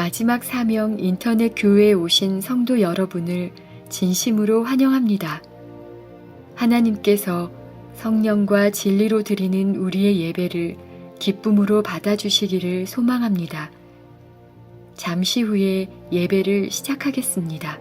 마지막 사명 인터넷 교회에 오신 성도 여러분을 진심으로 환영합니다. 하나님께서 성령과 진리로 드리는 우리의 예배를 기쁨으로 받아주시기를 소망합니다. 잠시 후에 예배를 시작하겠습니다.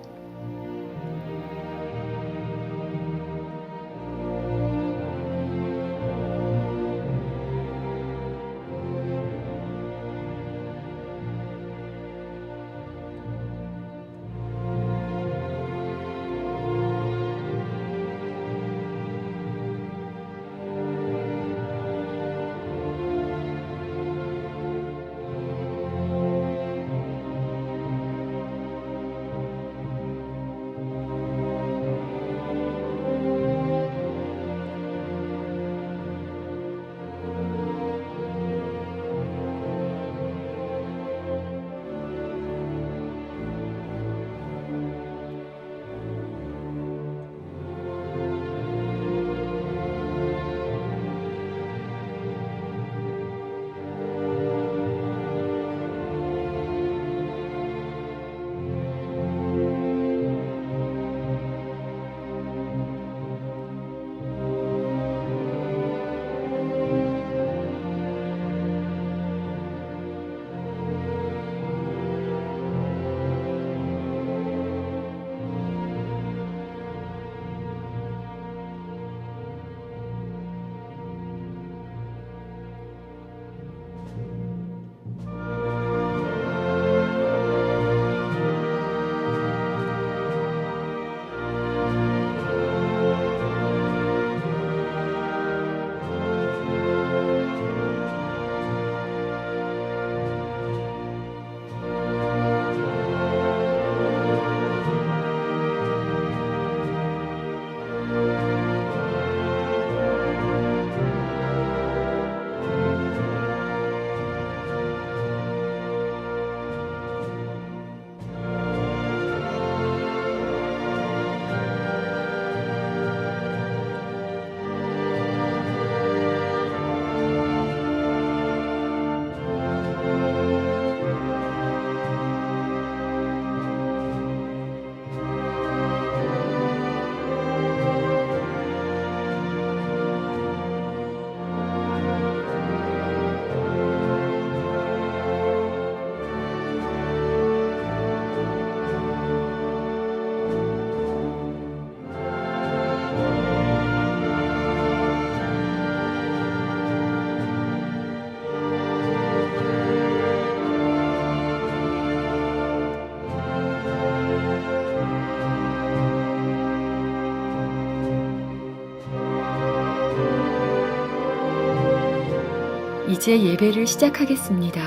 이제 예배를 시작하겠습니다.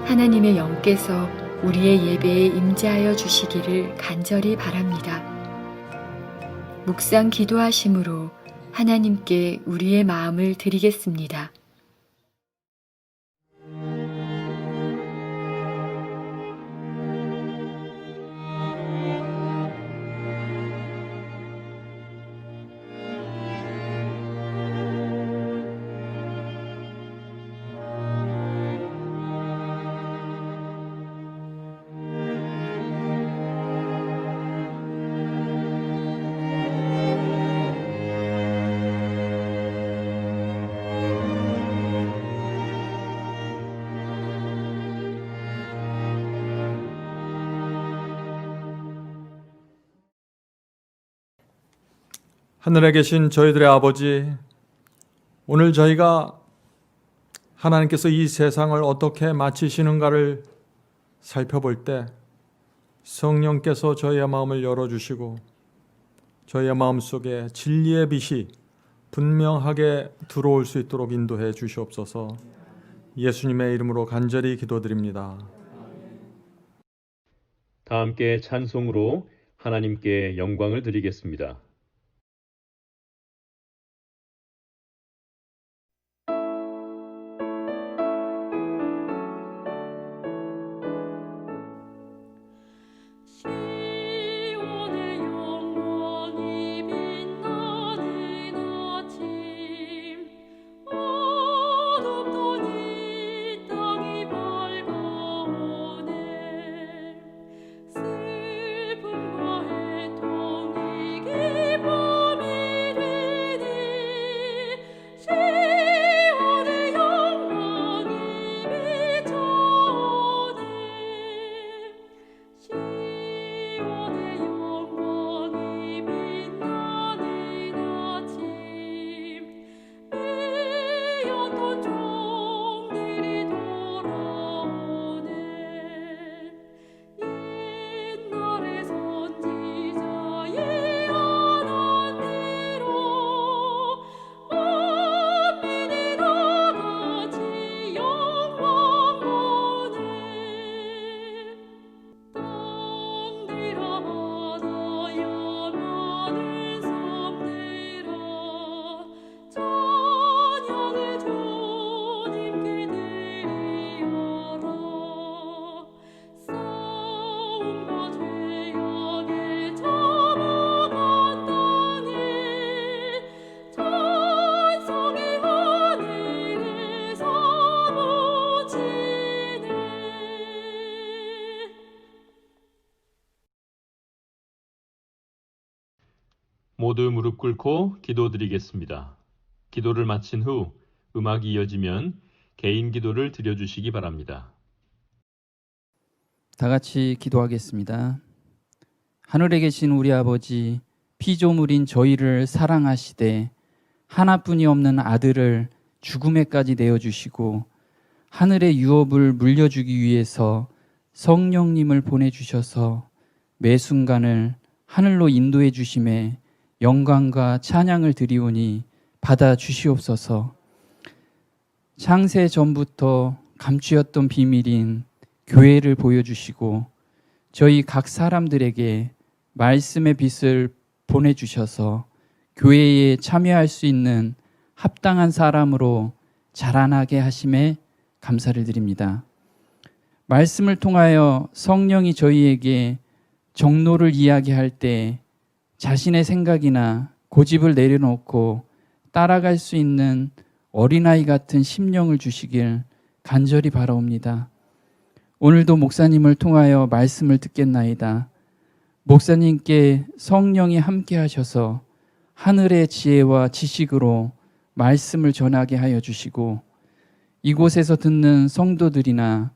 하나님의 영께서 우리의 예배에 임재하여 주시기를 간절히 바랍니다. 묵상 기도하심으로 하나님께 우리의 마음을 드리겠습니다. 하늘에 계신 저희들의 아버지, 오늘 저희가 하나님께서 이 세상을 어떻게 마치시는가를 살펴볼 때 성령께서 저희의 마음을 열어주시고 저희의 마음속에 진리의 빛이 분명하게 들어올 수 있도록 인도해 주시옵소서. 예수님의 이름으로 간절히 기도드립니다. 다 함께 찬송으로 하나님께 영광을 드리겠습니다. 어둡더니 땅이 밝아오네. 모두 무릎 꿇고 기도드리겠습니다. 기도를 마친 후 음악이 이어지면 개인 기도를 드려주시기 바랍니다. 다 같이 기도하겠습니다. 하늘에 계신 우리 아버지, 피조물인 저희를 사랑하시되 하나뿐이 없는 아들을 죽음에까지 내어주시고 하늘의 유업을 물려주기 위해서 성령님을 보내주셔서 매 순간을 하늘로 인도해 주심에 영광과 찬양을 드리오니 받아 주시옵소서. 창세 전부터 감추었던 비밀인 교회를 보여주시고 저희 각 사람들에게 말씀의 빛을 보내주셔서 교회에 참여할 수 있는 합당한 사람으로 자라나게 하심에 감사를 드립니다. 말씀을 통하여 성령이 저희에게 정로를 이야기할 때 자신의 생각이나 고집을 내려놓고 따라갈 수 있는 어린아이 같은 심령을 주시길 간절히 바라옵니다. 오늘도 목사님을 통하여 말씀을 듣겠나이다. 목사님께 성령이 함께 하셔서 하늘의 지혜와 지식으로 말씀을 전하게 하여 주시고 이곳에서 듣는 성도들이나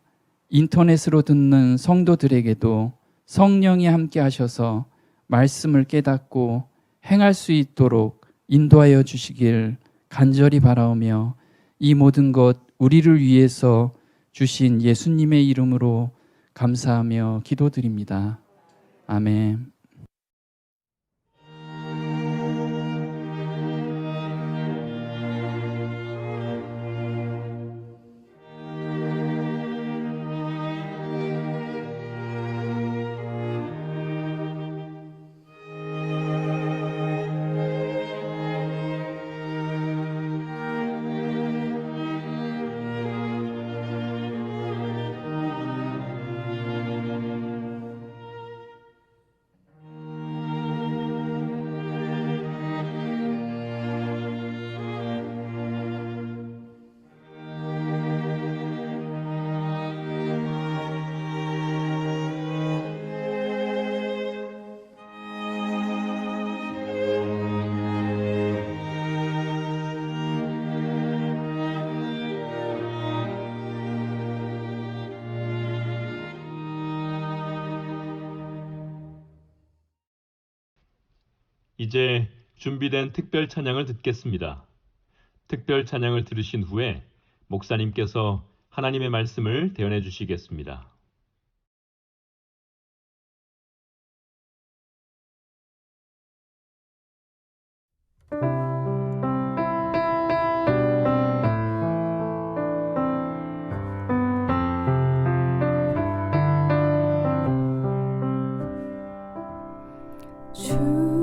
인터넷으로 듣는 성도들에게도 성령이 함께 하셔서 말씀을 깨닫고 행할 수 있도록 인도하여 주시길 간절히 바라오며 이 모든 것 우리를 위해서 주신 예수님의 이름으로 감사하며 기도드립니다. 아멘. 이제 준비된 특별 찬양을 듣겠습니다. 특별 찬양을 들으신 후에 목사님께서 하나님의 말씀을 대언해 주시겠습니다.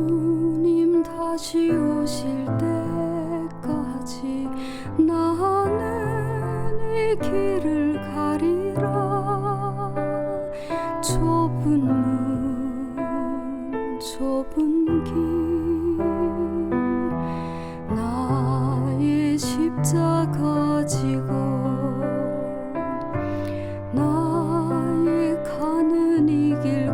주님 다시 오실 때까지 나는 이 길을 가리라. 좁은 문 좁은 길 나의 십자가 지고 나의 가는 이 길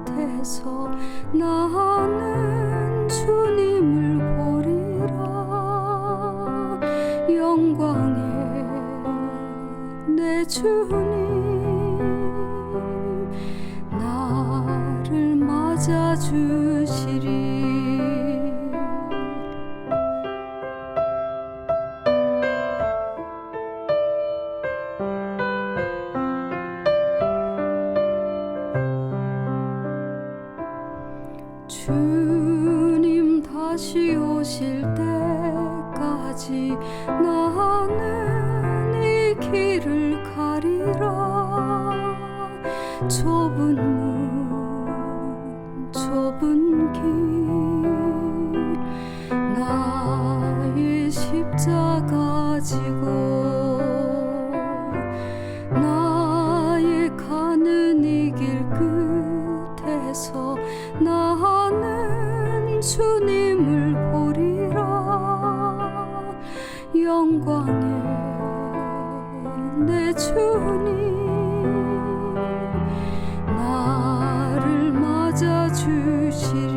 끝에서 나는 주님을 보리라. 영광의 내 주님 나를 맞아주시리. 주님 다시 오실 때까지 나는 이 길을 가리라. 좁은 문 좁은 길 나의 십자가 지고 나의 가는 이 길 끝에서 나는 주님을 보리라. 영광의 내 주님 나를 맞아주시리.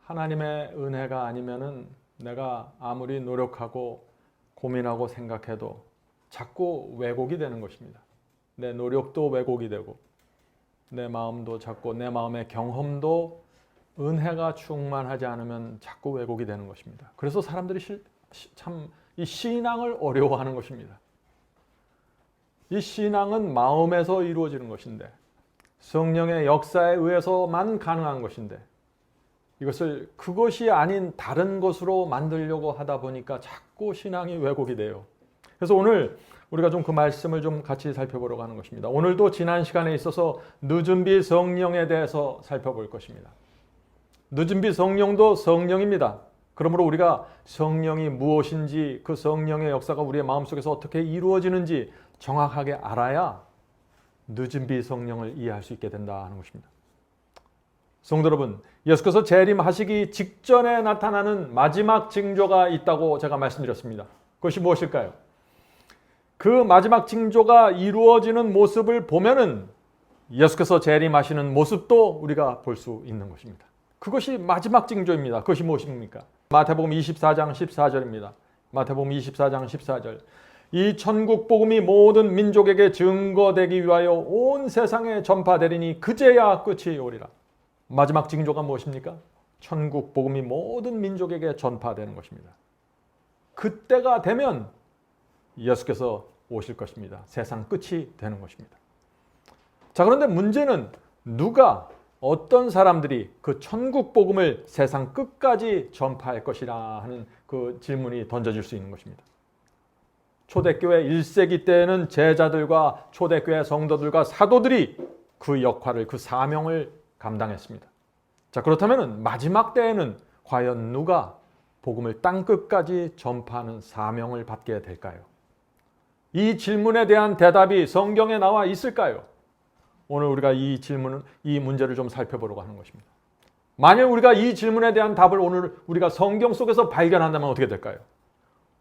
하나님의 은혜가 아니면은 내가 아무리 노력하고 고민하고 생각해도 자꾸 왜곡이 되는 것입니다. 내 노력도 왜곡이 되고 내 마음도 자꾸 내 마음의 경험도 은혜가 충만하지 않으면 자꾸 왜곡이 되는 것입니다. 그래서 사람들이 참 이 신앙을 어려워하는 것입니다. 이 신앙은 마음에서 이루어지는 것인데 성령의 역사에 의해서만 가능한 것인데 이것을 그것이 아닌 다른 것으로 만들려고 하다 보니까 자꾸 신앙이 왜곡이 돼요. 그래서 오늘 우리가 좀 그 말씀을 좀 같이 살펴보려고 하는 것입니다. 오늘도 지난 시간에 있어서 늦은비 성령에 대해서 살펴볼 것입니다. 늦은비 성령도 성령입니다. 그러므로 우리가 성령이 무엇인지 그 성령의 역사가 우리의 마음속에서 어떻게 이루어지는지 정확하게 알아야 늦은비 성령을 이해할 수 있게 된다 하는 것입니다. 성도 여러분, 예수께서 재림하시기 직전에 나타나는 마지막 징조가 있다고 제가 말씀드렸습니다. 그것이 무엇일까요? 그 마지막 징조가 이루어지는 모습을 보면은 예수께서 재림하시는 모습도 우리가 볼 수 있는 것입니다. 그것이 마지막 징조입니다. 그것이 무엇입니까? 마태복음 24장 14절입니다. 마태복음 24장 14절. 이 천국 복음이 모든 민족에게 증거되기 위하여 온 세상에 전파되리니 그제야 끝이 오리라. 마지막 징조가 무엇입니까? 천국 복음이 모든 민족에게 전파되는 것입니다. 그때가 되면 예수께서 오실 것입니다. 세상 끝이 되는 것입니다. 자, 그런데 문제는 누가 어떤 사람들이 그 천국 복음을 세상 끝까지 전파할 것이라 하는 그 질문이 던져질 수 있는 것입니다. 초대교회 1세기 때에는 제자들과 초대교회 성도들과 사도들이 그 역할을, 그 사명을 감당했습니다. 자, 그렇다면 마지막 때에는 과연 누가 복음을 땅끝까지 전파하는 사명을 받게 될까요? 이 질문에 대한 대답이 성경에 나와 있을까요? 오늘 우리가 이 문제를 좀 살펴보려고 하는 것입니다. 만약 우리가 이 질문에 대한 답을 오늘 우리가 성경 속에서 발견한다면 어떻게 될까요?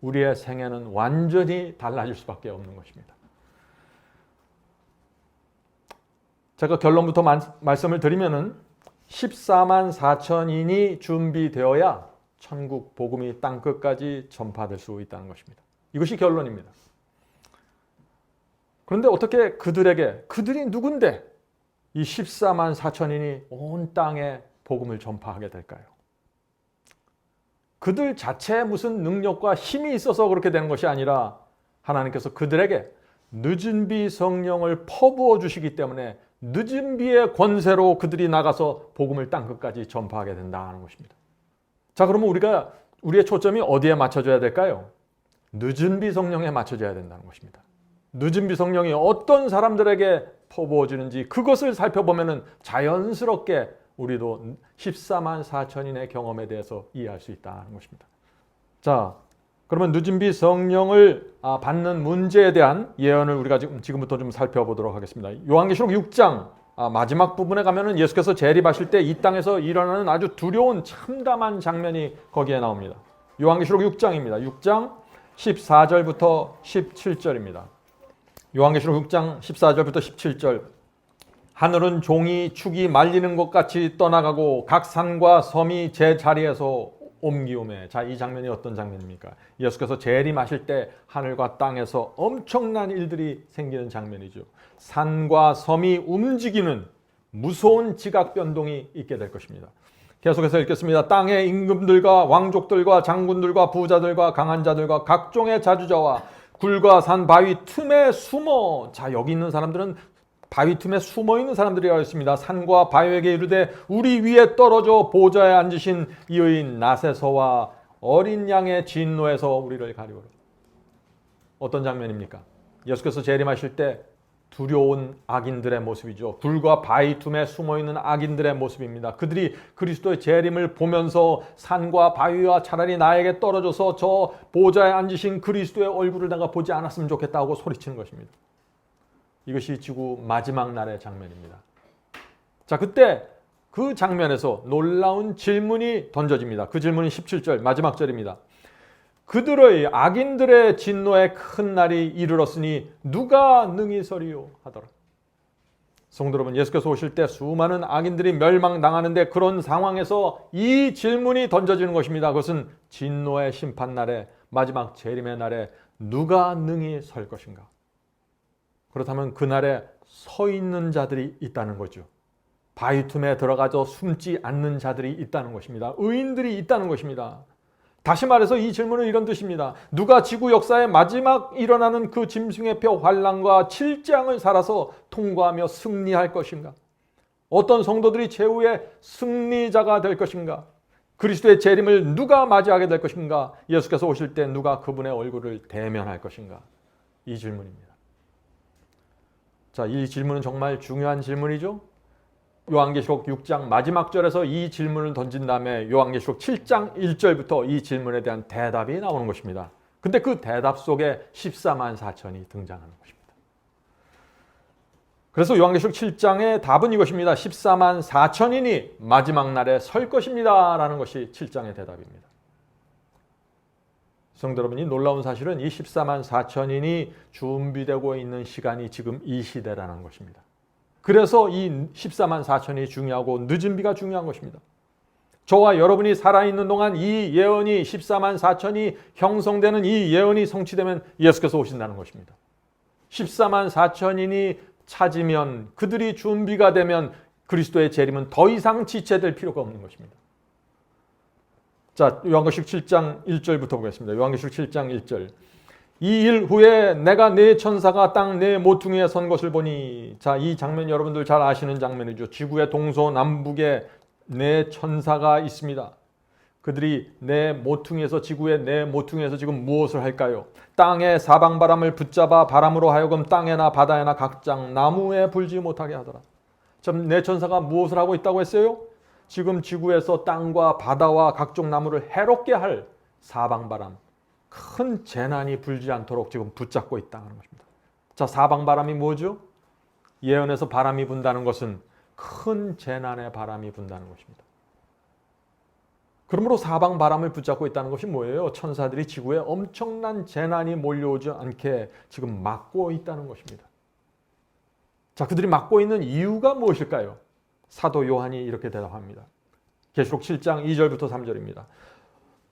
우리의 생애는 완전히 달라질 수밖에 없는 것입니다. 제가 결론부터 말씀을 드리면은 14만 4천인이 준비되어야 천국 복음이 땅끝까지 전파될 수 있다는 것입니다. 이것이 결론입니다. 그런데 어떻게 그들이 누군데 이 14만 4천인이 온 땅에 복음을 전파하게 될까요? 그들 자체에 무슨 능력과 힘이 있어서 그렇게 되는 것이 아니라 하나님께서 그들에게 늦은비 성령을 퍼부어 주시기 때문에 늦은비의 권세로 그들이 나가서 복음을 땅끝까지 전파하게 된다는 것입니다. 자, 그러면 우리의 초점이 어디에 맞춰져야 될까요? 늦은비 성령에 맞춰져야 된다는 것입니다. 늦은비 성령이 어떤 사람들에게 퍼부어지는지 그것을 살펴보면 자연스럽게 우리도 14만 4천인의 경험에 대해서 이해할 수 있다는 것입니다. 자, 그러면 늦은비 성령을 받는 문제에 대한 예언을 우리가 지금부터 좀 살펴보도록 하겠습니다. 요한계시록 6장 마지막 부분에 가면은 예수께서 재림하실 때 이 땅에서 일어나는 아주 두려운 참담한 장면이 거기에 나옵니다. 요한계시록 6장입니다. 6장 14절부터 17절입니다. 요한계시록 6장 14절부터 17절. 하늘은 종이 축이 말리는 것 같이 떠나가고 각 산과 섬이 제 자리에서 옮기오매. 자, 이 장면이 어떤 장면입니까? 예수께서 재림하실 때 하늘과 땅에서 엄청난 일들이 생기는 장면이죠. 산과 섬이 움직이는 무서운 지각 변동이 있게 될 것입니다. 계속해서 읽겠습니다. 땅의 임금들과 왕족들과 장군들과 부자들과 강한 자들과 각종의 자주자와 굴과 산 바위 틈에 숨어. 자, 여기 있는 사람들은 바위 틈에 숨어 있는 사람들이라고 했습니다. 산과 바위에게 이르되 우리 위에 떨어져 보좌에 앉으신 이의 낫에서와 어린 양의 진노에서 우리를 가리우라. 어떤 장면입니까? 예수께서 재림하실 때 두려운 악인들의 모습이죠. 굴과 바위 틈에 숨어 있는 악인들의 모습입니다. 그들이 그리스도의 재림을 보면서 산과 바위와 차라리 나에게 떨어져서 저 보좌에 앉으신 그리스도의 얼굴을 내가 보지 않았으면 좋겠다고 소리치는 것입니다. 이것이 지구 마지막 날의 장면입니다. 자, 그때 그 장면에서 놀라운 질문이 던져집니다. 그 질문이 17절 마지막 절입니다. 그들의 악인들의 진노의 큰 날이 이르렀으니 누가 능히 서리요 하더라. 성도 여러분, 예수께서 오실 때 수많은 악인들이 멸망당하는데 그런 상황에서 이 질문이 던져지는 것입니다. 그것은 진노의 심판날에, 마지막 재림의 날에 누가 능히 설 것인가? 그렇다면 그날에 서 있는 자들이 있다는 거죠. 바위 틈에 들어가서 숨지 않는 자들이 있다는 것입니다. 의인들이 있다는 것입니다. 다시 말해서 이 질문은 이런 뜻입니다. 누가 지구 역사의 마지막 일어나는 그 짐승의 표 환란과 7장을 살아서 통과하며 승리할 것인가? 어떤 성도들이 최후의 승리자가 될 것인가? 그리스도의 재림을 누가 맞이하게 될 것인가? 예수께서 오실 때 누가 그분의 얼굴을 대면할 것인가? 이 질문입니다. 자, 이 질문은 정말 중요한 질문이죠. 요한계시록 6장 마지막 절에서 이 질문을 던진 다음에 요한계시록 7장 1절부터 이 질문에 대한 대답이 나오는 것입니다. 근데 그 대답 속에 14만 4천이 등장하는 것입니다. 그래서 요한계시록 7장의 답은 이것입니다. 14만 4천인이 마지막 날에 설 것입니다 라는 것이 7장의 대답입니다. 성도 여러분, 이 놀라운 사실은 이 14만 4천인이 준비되고 있는 시간이 지금 이 시대라는 것입니다. 그래서 이 14만 4천이 중요하고 늦은 비가 중요한 것입니다. 저와 여러분이 살아있는 동안 이 예언이 14만 4천이 형성되는 이 예언이 성취되면 예수께서 오신다는 것입니다. 14만 4천인이 찾으면, 그들이 준비가 되면 그리스도의 재림은 더 이상 지체될 필요가 없는 것입니다. 자, 요한계시록 7장 1절부터 보겠습니다. 요한계시록 7장 1절. 이 일 후에 내가 네 천사가 땅 네 모퉁이에 선 것을 보니, 자, 이 장면 여러분들 잘 아시는 장면이죠. 지구의 동서남북에 네 천사가 있습니다. 그들이 네 모퉁이에서, 지구의 네 모퉁이에서 지금 무엇을 할까요? 땅의 사방바람을 붙잡아 바람으로 하여금 땅에나 바다에나 각장 나무에 불지 못하게 하더라. 참, 네 천사가 무엇을 하고 있다고 했어요? 지금 지구에서 땅과 바다와 각종 나무를 해롭게 할 사방바람, 큰 재난이 불지 않도록 지금 붙잡고 있다는 것입니다. 자, 사방바람이 뭐죠? 예언에서 바람이 분다는 것은 큰 재난의 바람이 분다는 것입니다. 그러므로 사방바람을 붙잡고 있다는 것이 뭐예요? 천사들이 지구에 엄청난 재난이 몰려오지 않게 지금 막고 있다는 것입니다. 자, 그들이 막고 있는 이유가 무엇일까요? 사도 요한이 이렇게 대답합니다. 계시록 7장 2절부터 3절입니다.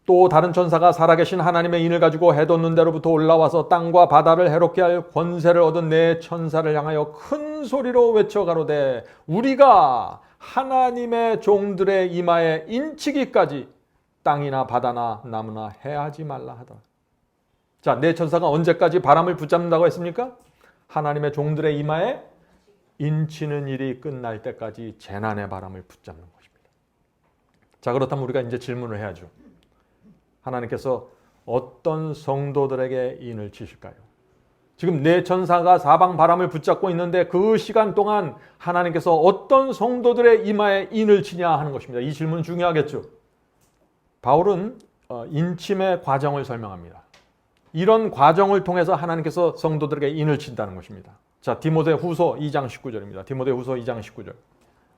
또 다른 천사가 살아계신 하나님의 인을 가지고 해돋는 데로부터 올라와서 땅과 바다를 해롭게 할 권세를 얻은 네 천사를 향하여 큰 소리로 외쳐 가로되 우리가 하나님의 종들의 이마에 인치기까지 땅이나 바다나 나무나 해하지 말라 하더라. 자, 네 천사가 언제까지 바람을 붙잡는다고 했습니까? 하나님의 종들의 이마에 인치는 일이 끝날 때까지 재난의 바람을 붙잡는 것입니다. 자, 그렇다면 우리가 이제 질문을 해야죠. 하나님께서 어떤 성도들에게 인을 치실까요? 지금 네 천사가 사방 바람을 붙잡고 있는데 그 시간 동안 하나님께서 어떤 성도들의 이마에 인을 치냐 하는 것입니다. 이 질문 중요하겠죠. 바울은 인침의 과정을 설명합니다. 이런 과정을 통해서 하나님께서 성도들에게 인을 친다는 것입니다. 자, 디모데후서 2장 19절입니다. 디모데후서 2장 19절.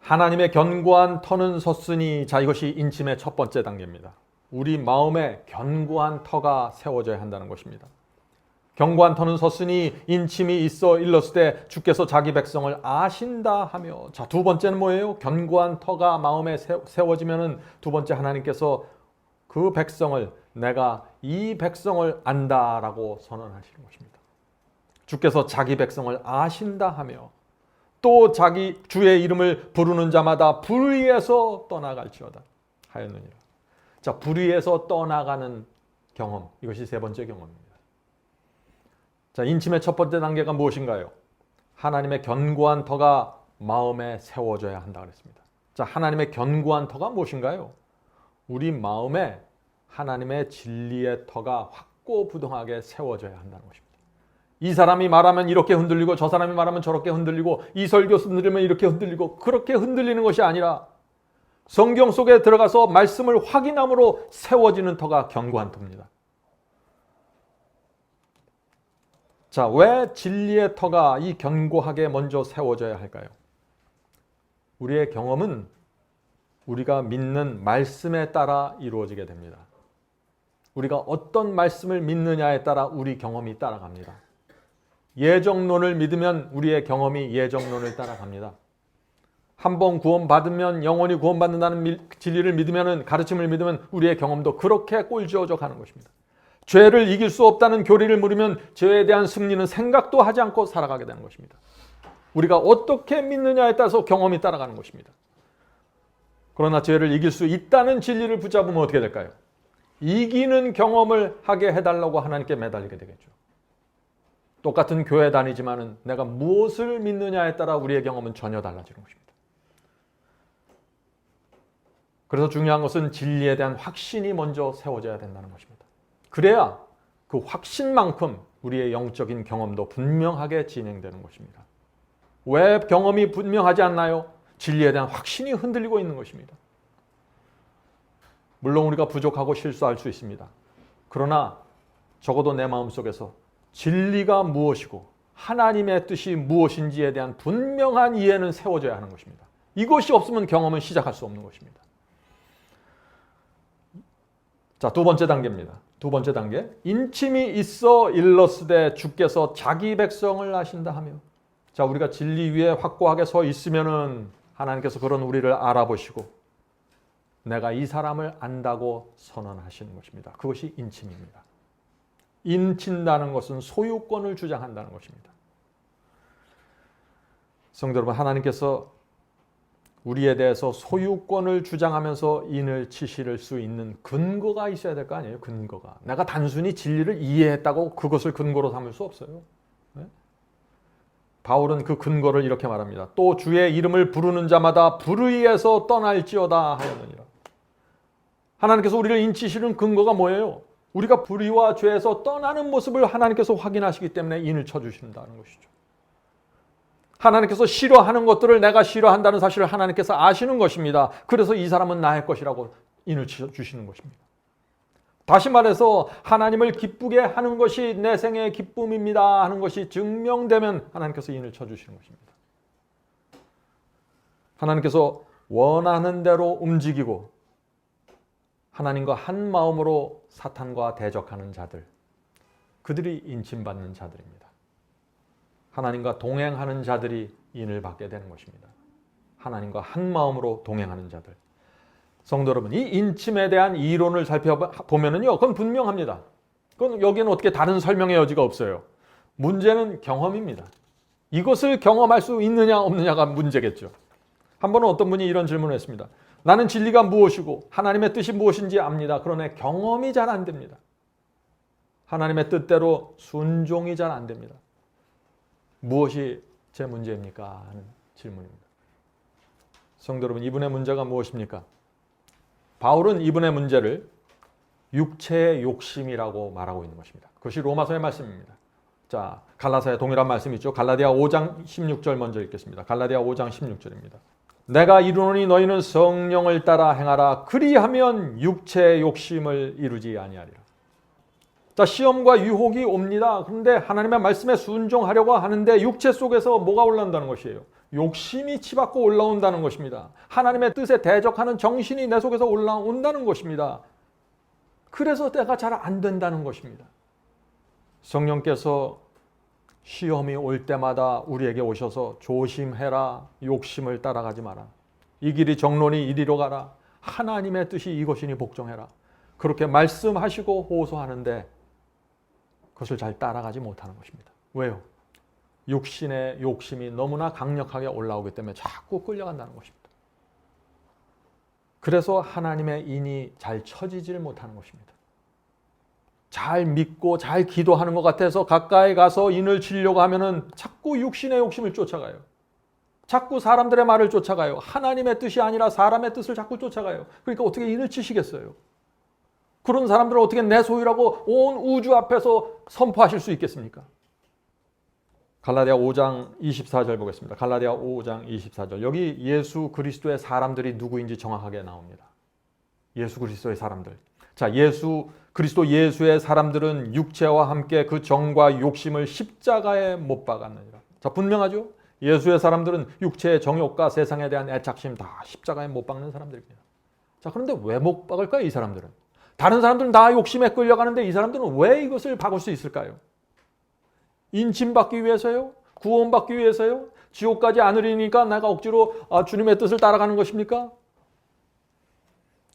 하나님의 견고한 터는 섰으니, 자, 이것이 인침의 첫 번째 단계입니다. 우리 마음에 견고한 터가 세워져야 한다는 것입니다. 견고한 터는 섰으니 인침이 있어 일렀을 때 주께서 자기 백성을 아신다 하며, 자, 두 번째는 뭐예요? 견고한 터가 마음에 세워지면은 두 번째, 하나님께서 그 백성을, 내가 이 백성을 안다라고 선언하시는 것입니다. 주께서 자기 백성을 아신다 하며 또 자기 주의 이름을 부르는 자마다 불의에서 떠나갈지어다 하였느니라. 자, 불의에서 떠나가는 경험, 이것이 세 번째 경험입니다. 자, 인침의 첫 번째 단계가 무엇인가요? 하나님의 견고한 터가 마음에 세워져야 한다 그랬습니다. 자, 하나님의 견고한 터가 무엇인가요? 우리 마음에 하나님의 진리의 터가 확고부동하게 세워져야 한다는 것입니다. 이 사람이 말하면 이렇게 흔들리고 저 사람이 말하면 저렇게 흔들리고 이 설교 흔들리면 이렇게 흔들리고, 그렇게 흔들리는 것이 아니라 성경 속에 들어가서 말씀을 확인함으로 세워지는 터가 견고한 터입니다. 자, 왜 진리의 터가 이 견고하게 먼저 세워져야 할까요? 우리의 경험은 우리가 믿는 말씀에 따라 이루어지게 됩니다. 우리가 어떤 말씀을 믿느냐에 따라 우리 경험이 따라갑니다. 예정론을 믿으면 우리의 경험이 예정론을 따라갑니다. 한번 구원받으면 영원히 구원받는다는 진리를 믿으면, 가르침을 믿으면 우리의 경험도 그렇게 꼴지어져 가는 것입니다. 죄를 이길 수 없다는 교리를 물으면 죄에 대한 승리는 생각도 하지 않고 살아가게 되는 것입니다. 우리가 어떻게 믿느냐에 따라서 경험이 따라가는 것입니다. 그러나 죄를 이길 수 있다는 진리를 붙잡으면 어떻게 될까요? 이기는 경험을 하게 해달라고 하나님께 매달리게 되겠죠. 똑같은 교회 다니지만은 내가 무엇을 믿느냐에 따라 우리의 경험은 전혀 달라지는 것입니다. 그래서 중요한 것은 진리에 대한 확신이 먼저 세워져야 된다는 것입니다. 그래야 그 확신만큼 우리의 영적인 경험도 분명하게 진행되는 것입니다. 왜 경험이 분명하지 않나요? 진리에 대한 확신이 흔들리고 있는 것입니다. 물론 우리가 부족하고 실수할 수 있습니다. 그러나 적어도 내 마음속에서 진리가 무엇이고 하나님의 뜻이 무엇인지에 대한 분명한 이해는 세워져야 하는 것입니다. 이것이 없으면 경험은 시작할 수 없는 것입니다. 자, 두 번째 단계입니다. 두 번째 단계. 인침이 있어 일렀으되 주께서 자기 백성을 아신다 하며. 자, 우리가 진리 위에 확고하게 서 있으면은 하나님께서 그런 우리를 알아보시고 내가 이 사람을 안다고 선언하시는 것입니다. 그것이 인침입니다. 인친다는 것은 소유권을 주장한다는 것입니다. 성도 여러분, 하나님께서 우리에 대해서 소유권을 주장하면서 인을 치실 수 있는 근거가 있어야 될 거 아니에요? 근거가. 내가 단순히 진리를 이해했다고 그것을 근거로 삼을 수 없어요. 네? 바울은 그 근거를 이렇게 말합니다. 또 주의 이름을 부르는 자마다 불의에서 떠날지어다 하였느니라. 하나님께서 우리를 인치시는 근거가 뭐예요? 우리가 불의와 죄에서 떠나는 모습을 하나님께서 확인하시기 때문에 인을 쳐주신다는 것이죠. 하나님께서 싫어하는 것들을 내가 싫어한다는 사실을 하나님께서 아시는 것입니다. 그래서 이 사람은 나의 것이라고 인을 주시는 것입니다. 다시 말해서 하나님을 기쁘게 하는 것이 내 생의 기쁨입니다 하는 것이 증명되면 하나님께서 인을 쳐주시는 것입니다. 하나님께서 원하는 대로 움직이고 하나님과 한 마음으로 사탄과 대적하는 자들, 그들이 인침받는 자들입니다. 하나님과 동행하는 자들이 인을 받게 되는 것입니다. 하나님과 한 마음으로 동행하는 자들. 성도 여러분, 이 인침에 대한 이론을 살펴보면요, 그건 분명합니다. 그건 여기는 어떻게 다른 설명의 여지가 없어요. 문제는 경험입니다. 이것을 경험할 수 있느냐 없느냐가 문제겠죠. 한 번은 어떤 분이 이런 질문을 했습니다. 나는 진리가 무엇이고 하나님의 뜻이 무엇인지 압니다. 그러나 경험이 잘 안 됩니다. 하나님의 뜻대로 순종이 잘 안 됩니다. 무엇이 제 문제입니까? 하는 질문입니다. 성도 여러분, 이분의 문제가 무엇입니까? 바울은 이분의 문제를 육체의 욕심이라고 말하고 있는 것입니다. 그것이 로마서의 말씀입니다. 자, 갈라디아에 동일한 말씀이 있죠. 갈라디아 5장 16절 먼저 읽겠습니다. 갈라디아 5장 16절입니다. 내가 이르노니 너희는 성령을 따라 행하라. 그리하면 육체의 욕심을 이루지 아니하리라. 자, 시험과 유혹이 옵니다. 그런데 하나님의 말씀에 순종하려고 하는데 육체 속에서 뭐가 올라온다는 것이에요? 욕심이 치받고 올라온다는 것입니다. 하나님의 뜻에 대적하는 정신이 내 속에서 올라온다는 것입니다. 그래서 때가 잘 안 된다는 것입니다. 성령께서 시험이 올 때마다 우리에게 오셔서 조심해라. 욕심을 따라가지 마라. 이 길이 정론이 이리로 가라. 하나님의 뜻이 이것이니 복종해라. 그렇게 말씀하시고 호소하는데 그것을 잘 따라가지 못하는 것입니다. 왜요? 육신의 욕심이 너무나 강력하게 올라오기 때문에 자꾸 끌려간다는 것입니다. 그래서 하나님의 인이 잘 쳐지질 못하는 것입니다. 잘 믿고 잘 기도하는 것 같아서 가까이 가서 인을 치려고 하면은 자꾸 육신의 욕심을 쫓아가요. 자꾸 사람들의 말을 쫓아가요. 하나님의 뜻이 아니라 사람의 뜻을 자꾸 쫓아가요. 그러니까 어떻게 인을 치시겠어요? 그런 사람들을 어떻게 내 소유라고 온 우주 앞에서 선포하실 수 있겠습니까? 갈라디아 5장 24절 보겠습니다. 갈라디아 5장 24절. 여기 예수 그리스도의 사람들이 누구인지 정확하게 나옵니다. 예수 그리스도의 사람들. 자, 예수 그리스도 예수의 사람들은 육체와 함께 그 정과 욕심을 십자가에 못 박았느니라. 자, 분명하죠? 예수의 사람들은 육체의 정욕과 세상에 대한 애착심 다 십자가에 못 박는 사람들입니다. 자, 그런데 왜 못 박을까요, 이 사람들은? 다른 사람들은 다 욕심에 끌려가는데 이 사람들은 왜 이것을 박을 수 있을까요? 인침받기 위해서요? 구원받기 위해서요? 지옥 가지 않으리니까 내가 억지로 주님의 뜻을 따라가는 것입니까?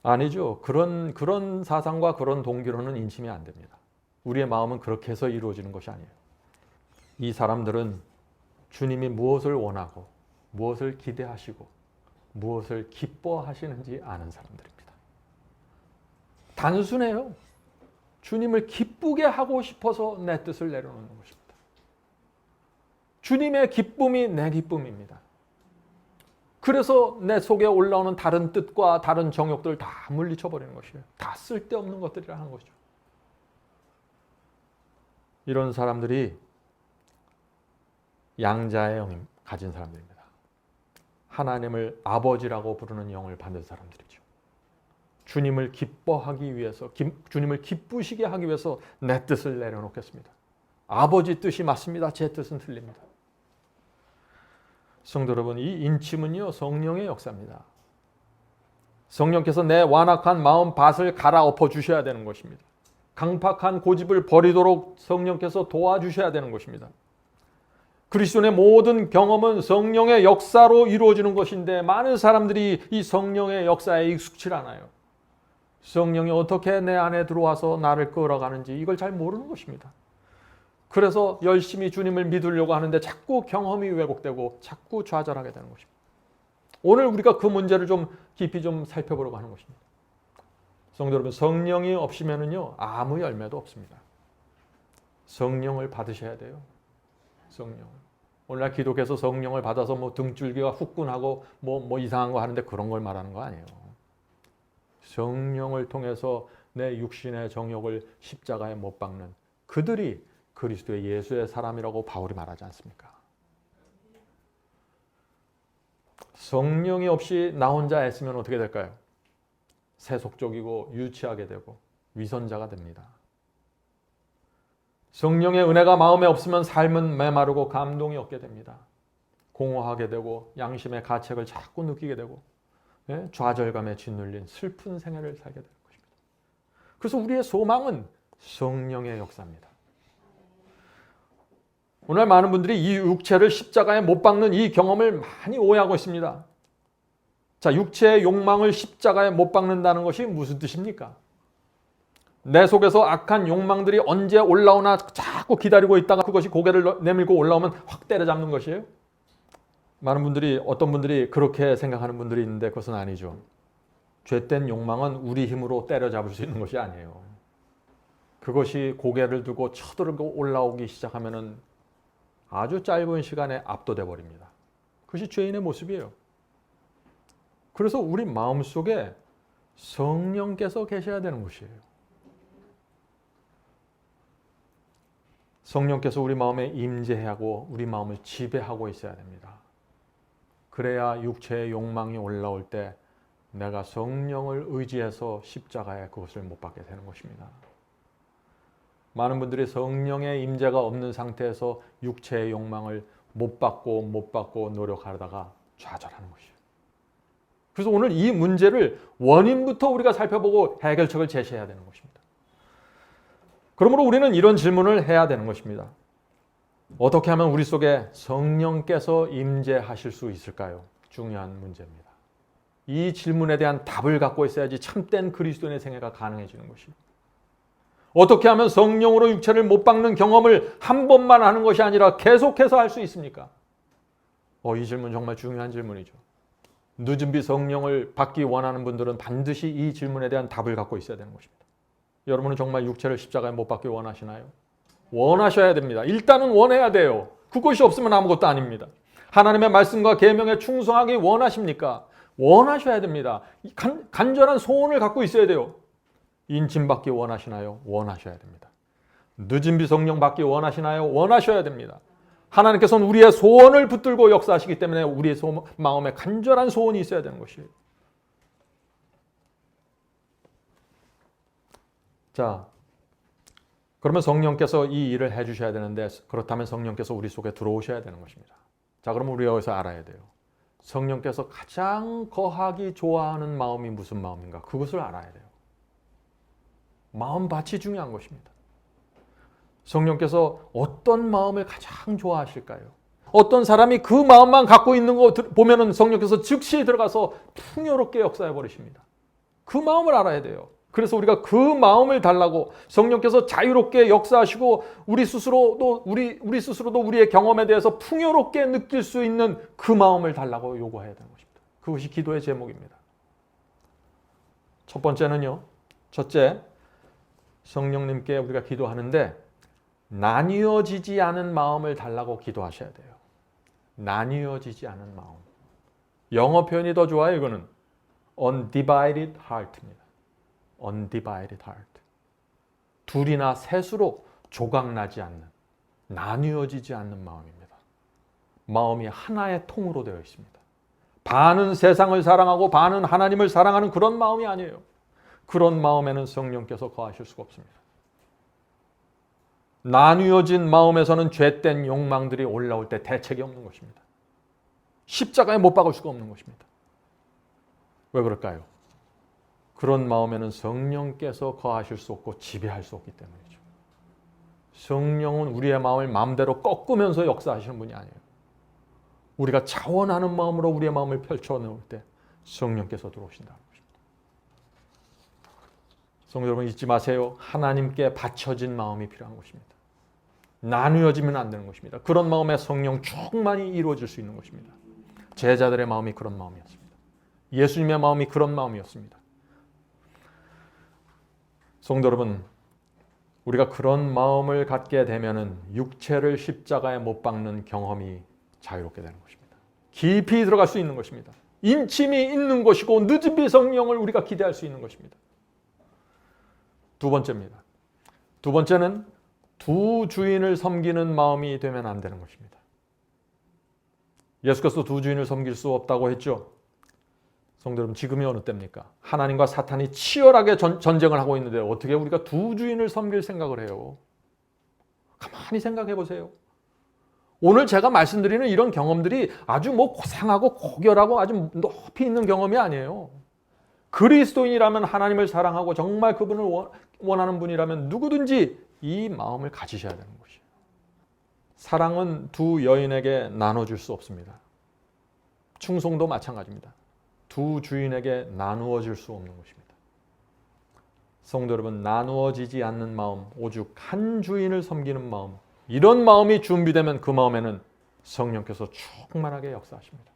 아니죠. 그런 사상과 그런 동기로는 인침이 안 됩니다. 우리의 마음은 그렇게 해서 이루어지는 것이 아니에요. 이 사람들은 주님이 무엇을 원하고 무엇을 기대하시고 무엇을 기뻐하시는지 아는 사람들입니다. 단순해요. 주님을 기쁘게 하고 싶어서 내 뜻을 내려놓는 것입니다. 주님의 기쁨이 내 기쁨입니다. 그래서 내 속에 올라오는 다른 뜻과 다른 정욕들을 다 물리쳐버리는 것이에요. 다 쓸데없는 것들이라 하는 거죠. 이런 사람들이 양자의 영을 가진 사람들입니다. 하나님을 아버지라고 부르는 영을 받는 사람들이죠. 주님을 기뻐하기 위해서, 주님을 기쁘시게 하기 위해서 내 뜻을 내려놓겠습니다. 아버지 뜻이 맞습니다. 제 뜻은 틀립니다. 성도 여러분, 이 인침은요, 성령의 역사입니다. 성령께서 내 완악한 마음 밭을 갈아엎어 주셔야 되는 것입니다. 강팍한 고집을 버리도록 성령께서 도와주셔야 되는 것입니다. 그리스도의 모든 경험은 성령의 역사로 이루어지는 것인데 많은 사람들이 이 성령의 역사에 익숙치 않아요. 성령이 어떻게 내 안에 들어와서 나를 끌어가는지 이걸 잘 모르는 것입니다. 그래서 열심히 주님을 믿으려고 하는데 자꾸 경험이 왜곡되고 자꾸 좌절하게 되는 것입니다. 오늘 우리가 그 문제를 좀 깊이 좀 살펴보려고 하는 것입니다. 성도 여러분, 성령이 없으면은요 아무 열매도 없습니다. 성령을 받으셔야 돼요. 성령. 오늘날 기독교에서 성령을 받아서 뭐 등줄기가 후끈하고 뭐 이상한 거 하는데 그런 걸 말하는 거 아니에요. 성령을 통해서 내 육신의 정욕을 십자가에 못 박는 그들이 그리스도의 예수의 사람이라고 바울이 말하지 않습니까? 성령이 없이 나 혼자 애쓰면 어떻게 될까요? 세속적이고 유치하게 되고 위선자가 됩니다. 성령의 은혜가 마음에 없으면 삶은 메마르고 감동이 없게 됩니다. 공허하게 되고 양심의 가책을 자꾸 느끼게 되고 좌절감에 짓눌린 슬픈 생애를 살게 되는 것입니다. 그래서 우리의 소망은 성령의 역사입니다. 오늘 많은 분들이 이 육체를 십자가에 못 박는 이 경험을 많이 오해하고 있습니다. 자, 육체의 욕망을 십자가에 못 박는다는 것이 무슨 뜻입니까? 내 속에서 악한 욕망들이 언제 올라오나 자꾸 기다리고 있다가 그것이 고개를 내밀고 올라오면 확 때려잡는 것이에요? 많은 분들이, 어떤 분들이 그렇게 생각하는 분들이 있는데 그것은 아니죠. 죄된 욕망은 우리 힘으로 때려잡을 수 있는 것이 아니에요. 그것이 고개를 두고 쳐들고 올라오기 시작하면은 아주 짧은 시간에 압도돼 버립니다. 그것이 죄인의 모습이에요. 그래서 우리 마음속에 성령께서 계셔야 되는 것이에요. 성령께서 우리 마음에 임재하고 우리 마음을 지배하고 있어야 됩니다. 그래야 육체의 욕망이 올라올 때 내가 성령을 의지해서 십자가에 그것을 못 박게 되는 것입니다. 많은 분들이 성령의 임재가 없는 상태에서 육체의 욕망을 못 받고 노력하다가 좌절하는 것이에요. 그래서 오늘 이 문제를 원인부터 우리가 살펴보고 해결책을 제시해야 되는 것입니다. 그러므로 우리는 이런 질문을 해야 되는 것입니다. 어떻게 하면 우리 속에 성령께서 임재하실 수 있을까요? 중요한 문제입니다. 이 질문에 대한 답을 갖고 있어야지 참된 그리스도인의 생애가 가능해지는 것이에요. 어떻게 하면 성령으로 육체를 못 박는 경험을 한 번만 하는 것이 아니라 계속해서 할 수 있습니까? 이 질문 정말 중요한 질문이죠. 늦은비 성령을 받기 원하는 분들은 반드시 이 질문에 대한 답을 갖고 있어야 되는 것입니다. 여러분은 정말 육체를 십자가에 못 박기 원하시나요? 원하셔야 됩니다. 일단은 원해야 돼요. 그것이 없으면 아무것도 아닙니다. 하나님의 말씀과 계명에 충성하기 원하십니까? 원하셔야 됩니다. 간절한 소원을 갖고 있어야 돼요. 인침 받기 원하시나요? 원하셔야 됩니다. 늦은비 성령 받기 원하시나요? 원하셔야 됩니다. 하나님께서는 우리의 소원을 붙들고 역사하시기 때문에 우리의 마음에 간절한 소원이 있어야 되는 것이에요. 자, 그러면 성령께서 이 일을 해주셔야 되는데 그렇다면 성령께서 우리 속에 들어오셔야 되는 것입니다. 자, 그러면 우리가 여기서 알아야 돼요. 성령께서 가장 거하기 좋아하는 마음이 무슨 마음인가? 그것을 알아야 돼요. 마음밭이 중요한 것입니다. 성령께서 어떤 마음을 가장 좋아하실까요? 어떤 사람이 그 마음만 갖고 있는 거 보면은 성령께서 즉시 들어가서 풍요롭게 역사해 버리십니다. 그 마음을 알아야 돼요. 그래서 우리가 그 마음을 달라고 성령께서 자유롭게 역사하시고 우리 스스로도 우리의 경험에 대해서 풍요롭게 느낄 수 있는 그 마음을 달라고 요구해야 되는 것입니다. 그것이 기도의 제목입니다. 첫 번째는요. 첫째, 성령님께 우리가 기도하는데 나뉘어지지 않은 마음을 달라고 기도하셔야 돼요. 나뉘어지지 않은 마음. 영어 표현이 더 좋아요. 이거는 undivided heart입니다. undivided heart. 둘이나 셋으로 조각나지 않는, 나뉘어지지 않는 마음입니다. 마음이 하나의 통으로 되어 있습니다. 반은 세상을 사랑하고 반은 하나님을 사랑하는 그런 마음이 아니에요. 그런 마음에는 성령께서 거하실 수가 없습니다. 나뉘어진 마음에서는 죄된 욕망들이 올라올 때 대책이 없는 것입니다. 십자가에 못 박을 수가 없는 것입니다. 왜 그럴까요? 그런 마음에는 성령께서 거하실 수 없고 지배할 수 없기 때문이죠. 성령은 우리의 마음을 마음대로 꺾으면서 역사하시는 분이 아니에요. 우리가 자원하는 마음으로 우리의 마음을 펼쳐놓을 때 성령께서 들어오신다는 것입니다. 성도 여러분 잊지 마세요. 하나님께 바쳐진 마음이 필요한 것입니다. 나누어지면 안 되는 것입니다. 그런 마음에 성령 충만히 이루어질 수 있는 것입니다. 제자들의 마음이 그런 마음이었습니다. 예수님의 마음이 그런 마음이었습니다. 성도 여러분, 우리가 그런 마음을 갖게 되면은 육체를 십자가에 못 박는 경험이 자유롭게 되는 것입니다. 깊이 들어갈 수 있는 것입니다. 인침이 있는 것이고 늦은비 성령을 우리가 기대할 수 있는 것입니다. 두 번째입니다. 두 번째는 두 주인을 섬기는 마음이 되면 안 되는 것입니다. 예수께서 두 주인을 섬길 수 없다고 했죠. 성도 여러분, 지금이 어느 때입니까? 하나님과 사탄이 치열하게 전쟁을 하고 있는데 어떻게 우리가 두 주인을 섬길 생각을 해요? 가만히 생각해 보세요. 오늘 제가 말씀드리는 이런 경험들이 아주 고상하고 고결하고 아주 높이 있는 경험이 아니에요. 그리스도인이라면 하나님을 사랑하고 정말 그분을 원하는 분이라면 누구든지 이 마음을 가지셔야 되는 것이에요. 사랑은 두 여인에게 나눠줄 수 없습니다. 충성도 마찬가지입니다. 두 주인에게 나누어질 수 없는 것입니다. 성도 여러분, 나누어지지 않는 마음, 오직 한 주인을 섬기는 마음, 이런 마음이 준비되면 그 마음에는 성령께서 충만하게 역사하십니다.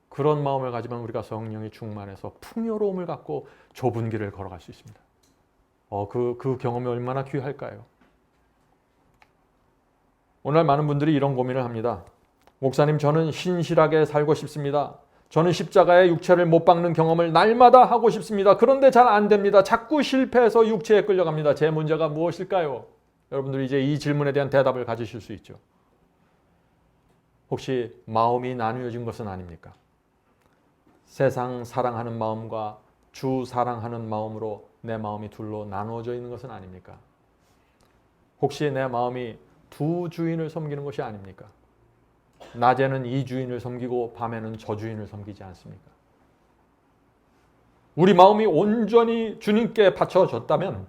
그런 마음을 가지면 우리가 성령이 충만해서 풍요로움을 갖고 좁은 길을 걸어갈 수 있습니다. 그 경험이 얼마나 귀할까요? 오늘 많은 분들이 이런 고민을 합니다. 목사님, 저는 신실하게 살고 싶습니다. 저는 십자가에 육체를 못 박는 경험을 날마다 하고 싶습니다. 그런데 잘 안 됩니다. 자꾸 실패해서 육체에 끌려갑니다. 제 문제가 무엇일까요? 여러분들이 이제 이 질문에 대한 대답을 가지실 수 있죠. 혹시 마음이 나뉘어진 것은 아닙니까? 세상 사랑하는 마음과 주 사랑하는 마음으로 내 마음이 둘로 나누어져 있는 것은 아닙니까? 혹시 내 마음이 두 주인을 섬기는 것이 아닙니까? 낮에는 이 주인을 섬기고 밤에는 저 주인을 섬기지 않습니까? 우리 마음이 온전히 주님께 바쳐졌다면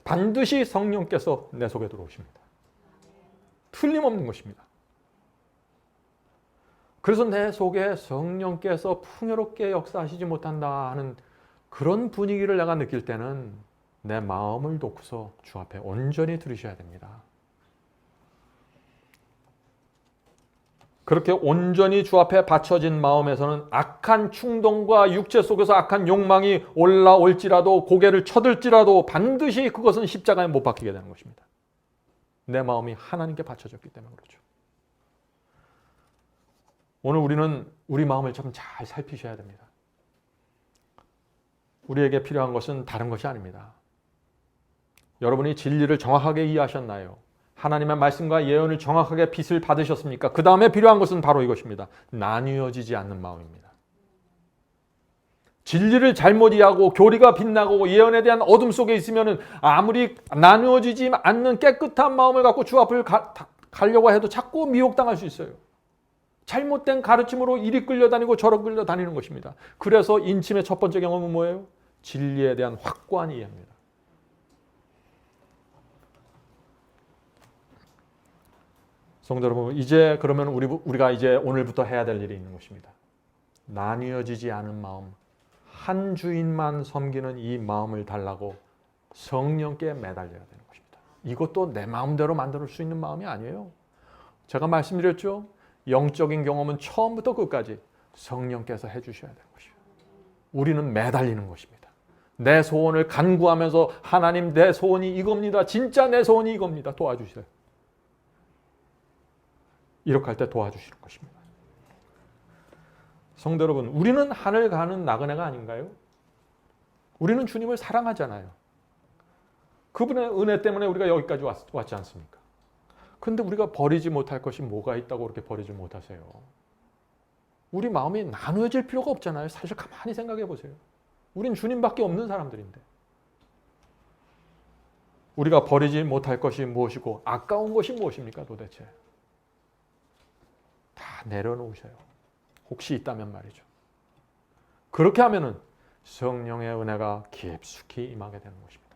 반드시 성령께서 내 속에 들어오십니다. 틀림없는 것입니다. 그래서 내 속에 성령께서 풍요롭게 역사하시지 못한다 하는 그런 분위기를 내가 느낄 때는 내 마음을 놓고서 주 앞에 온전히 들으셔야 됩니다. 그렇게 온전히 주 앞에 바쳐진 마음에서는 악한 충동과 육체 속에서 악한 욕망이 올라올지라도 고개를 쳐들지라도 반드시 그것은 십자가에 못 박히게 되는 것입니다. 내 마음이 하나님께 바쳐졌기 때문에 그렇죠. 오늘 우리는 우리 마음을 좀 잘 살피셔야 됩니다. 우리에게 필요한 것은 다른 것이 아닙니다. 여러분이 진리를 정확하게 이해하셨나요? 하나님의 말씀과 예언을 정확하게 빛을 받으셨습니까? 그 다음에 필요한 것은 바로 이것입니다. 나뉘어지지 않는 마음입니다. 진리를 잘못 이해하고 교리가 빛나고 예언에 대한 어둠 속에 있으면 아무리 나누어지지 않는 깨끗한 마음을 갖고 주 앞을 가려고 해도 자꾸 미혹당할 수 있어요. 잘못된 가르침으로 이리 끌려다니고 저리 끌려다니는 것입니다. 그래서 인침의 첫 번째 경험은 뭐예요? 진리에 대한 확고한 이해입니다. 성도 여러분, 이제 그러면 우리가 이제 오늘부터 해야 될 일이 있는 것입니다. 나뉘어지지 않은 마음, 한 주인만 섬기는 이 마음을 달라고 성령께 매달려야 되는 것입니다. 이것도 내 마음대로 만들 수 있는 마음이 아니에요. 제가 말씀드렸죠. 영적인 경험은 처음부터 끝까지 성령께서 해주셔야 되는 것이에요. 우리는 매달리는 것입니다. 내 소원을 간구하면서 하나님, 내 소원이 이겁니다. 진짜 내 소원이 이겁니다. 도와주세요. 이렇게 할 때 도와주시는 것입니다. 성도 여러분, 우리는 하늘 가는 나그네가 아닌가요? 우리는 주님을 사랑하잖아요. 그분의 은혜 때문에 우리가 여기까지 왔지 않습니까? 그런데 우리가 버리지 못할 것이 뭐가 있다고 그렇게 버리지 못하세요? 우리 마음이 나누어질 필요가 없잖아요. 사실 가만히 생각해 보세요. 우린 주님밖에 없는 사람들인데. 우리가 버리지 못할 것이 무엇이고 아까운 것이 무엇입니까 도대체? 다 내려놓으세요. 혹시 있다면 말이죠. 그렇게 하면은 성령의 은혜가 깊숙이 임하게 되는 것입니다.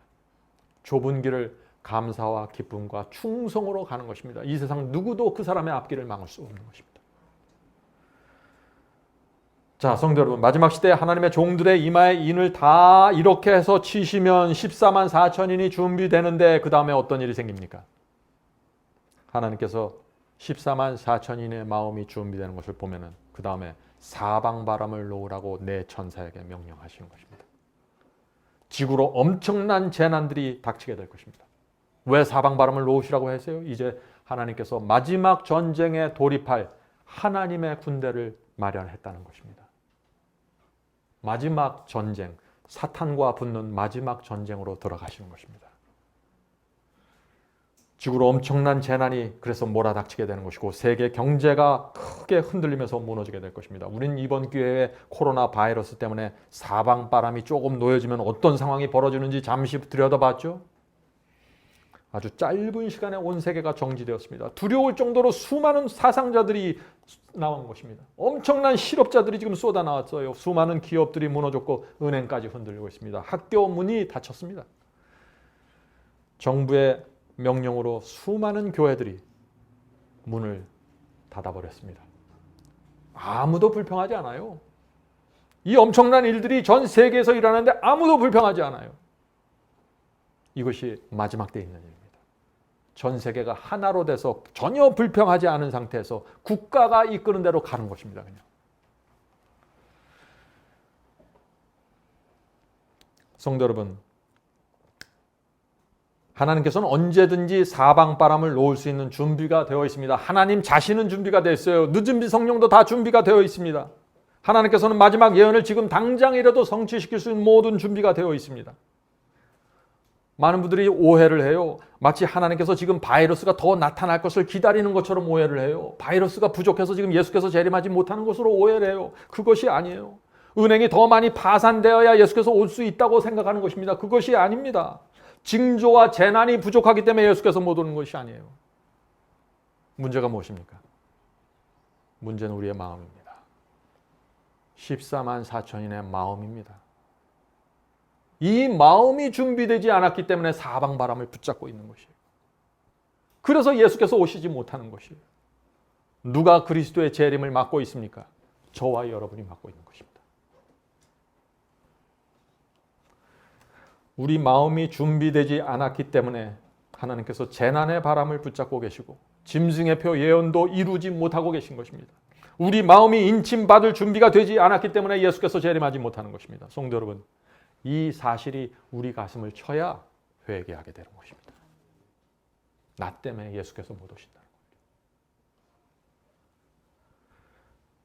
좁은 길을 감사와 기쁨과 충성으로 가는 것입니다. 이 세상 누구도 그 사람의 앞길을 막을 수 없는 것입니다. 자, 성도 여러분, 마지막 시대에 하나님의 종들의 이마에 인을 다 이렇게 해서 치시면 14만 4천인이 준비되는데 그 다음에 어떤 일이 생깁니까? 하나님께서 14만 4천인의 마음이 준비되는 것을 보면은 그 다음에 사방바람을 놓으라고 내 천사에게 명령하시는 것입니다. 지구로 엄청난 재난들이 닥치게 될 것입니다. 왜 사방바람을 놓으시라고 했어요? 이제 하나님께서 마지막 전쟁에 돌입할 하나님의 군대를 마련했다는 것입니다. 마지막 전쟁, 사탄과 붙는 마지막 전쟁으로 들어가시는 것입니다. 지구로 엄청난 재난이 그래서 몰아닥치게 되는 것이고 세계 경제가 크게 흔들리면서 무너지게 될 것입니다. 우리는 이번 기회에 코로나 바이러스 때문에 사방바람이 조금 놓여지면 어떤 상황이 벌어지는지 잠시 들여다봤죠. 아주 짧은 시간에 온 세계가 정지되었습니다. 두려울 정도로 수많은 사상자들이 나온 것입니다. 엄청난 실업자들이 지금 쏟아 나왔어요. 수많은 기업들이 무너졌고 은행까지 흔들리고 있습니다. 학교 문이 닫혔습니다. 정부의 명령으로 수많은 교회들이 문을 닫아버렸습니다. 아무도 불평하지 않아요. 이 엄청난 일들이 전 세계에서 일어나는데 아무도 불평하지 않아요. 이것이 마지막 때에 있는 일입니다. 전 세계가 하나로 돼서 전혀 불평하지 않은 상태에서 국가가 이끄는 대로 가는 것입니다. 그냥. 성도 여러분, 하나님께서는 언제든지 사방바람을 놓을 수 있는 준비가 되어 있습니다. 하나님 자신은 준비가 되어 있어요. 늦은 비 성령도 다 준비가 되어 있습니다. 하나님께서는 마지막 예언을 지금 당장이라도 성취시킬 수 있는 모든 준비가 되어 있습니다. 많은 분들이 오해를 해요. 마치 하나님께서 지금 바이러스가 더 나타날 것을 기다리는 것처럼 오해를 해요. 바이러스가 부족해서 지금 예수께서 재림하지 못하는 것으로 오해를 해요. 그것이 아니에요. 은행이 더 많이 파산되어야 예수께서 올 수 있다고 생각하는 것입니다. 그것이 아닙니다. 징조와 재난이 부족하기 때문에 예수께서 못 오는 것이 아니에요. 문제가 무엇입니까? 문제는 우리의 마음입니다. 14만 4천인의 마음입니다. 이 마음이 준비되지 않았기 때문에 사방바람을 붙잡고 있는 것이에요. 그래서 예수께서 오시지 못하는 것이에요. 누가 그리스도의 재림을 막고 있습니까? 저와 여러분이 막고 있는 것입니다. 우리 마음이 준비되지 않았기 때문에 하나님께서 재난의 바람을 붙잡고 계시고 짐승의 표 예언도 이루지 못하고 계신 것입니다. 우리 마음이 인침받을 준비가 되지 않았기 때문에 예수께서 재림하지 못하는 것입니다. 성도 여러분, 이 사실이 우리 가슴을 쳐야 회개하게 되는 것입니다. 나 때문에 예수께서 못 오신다는 거예요.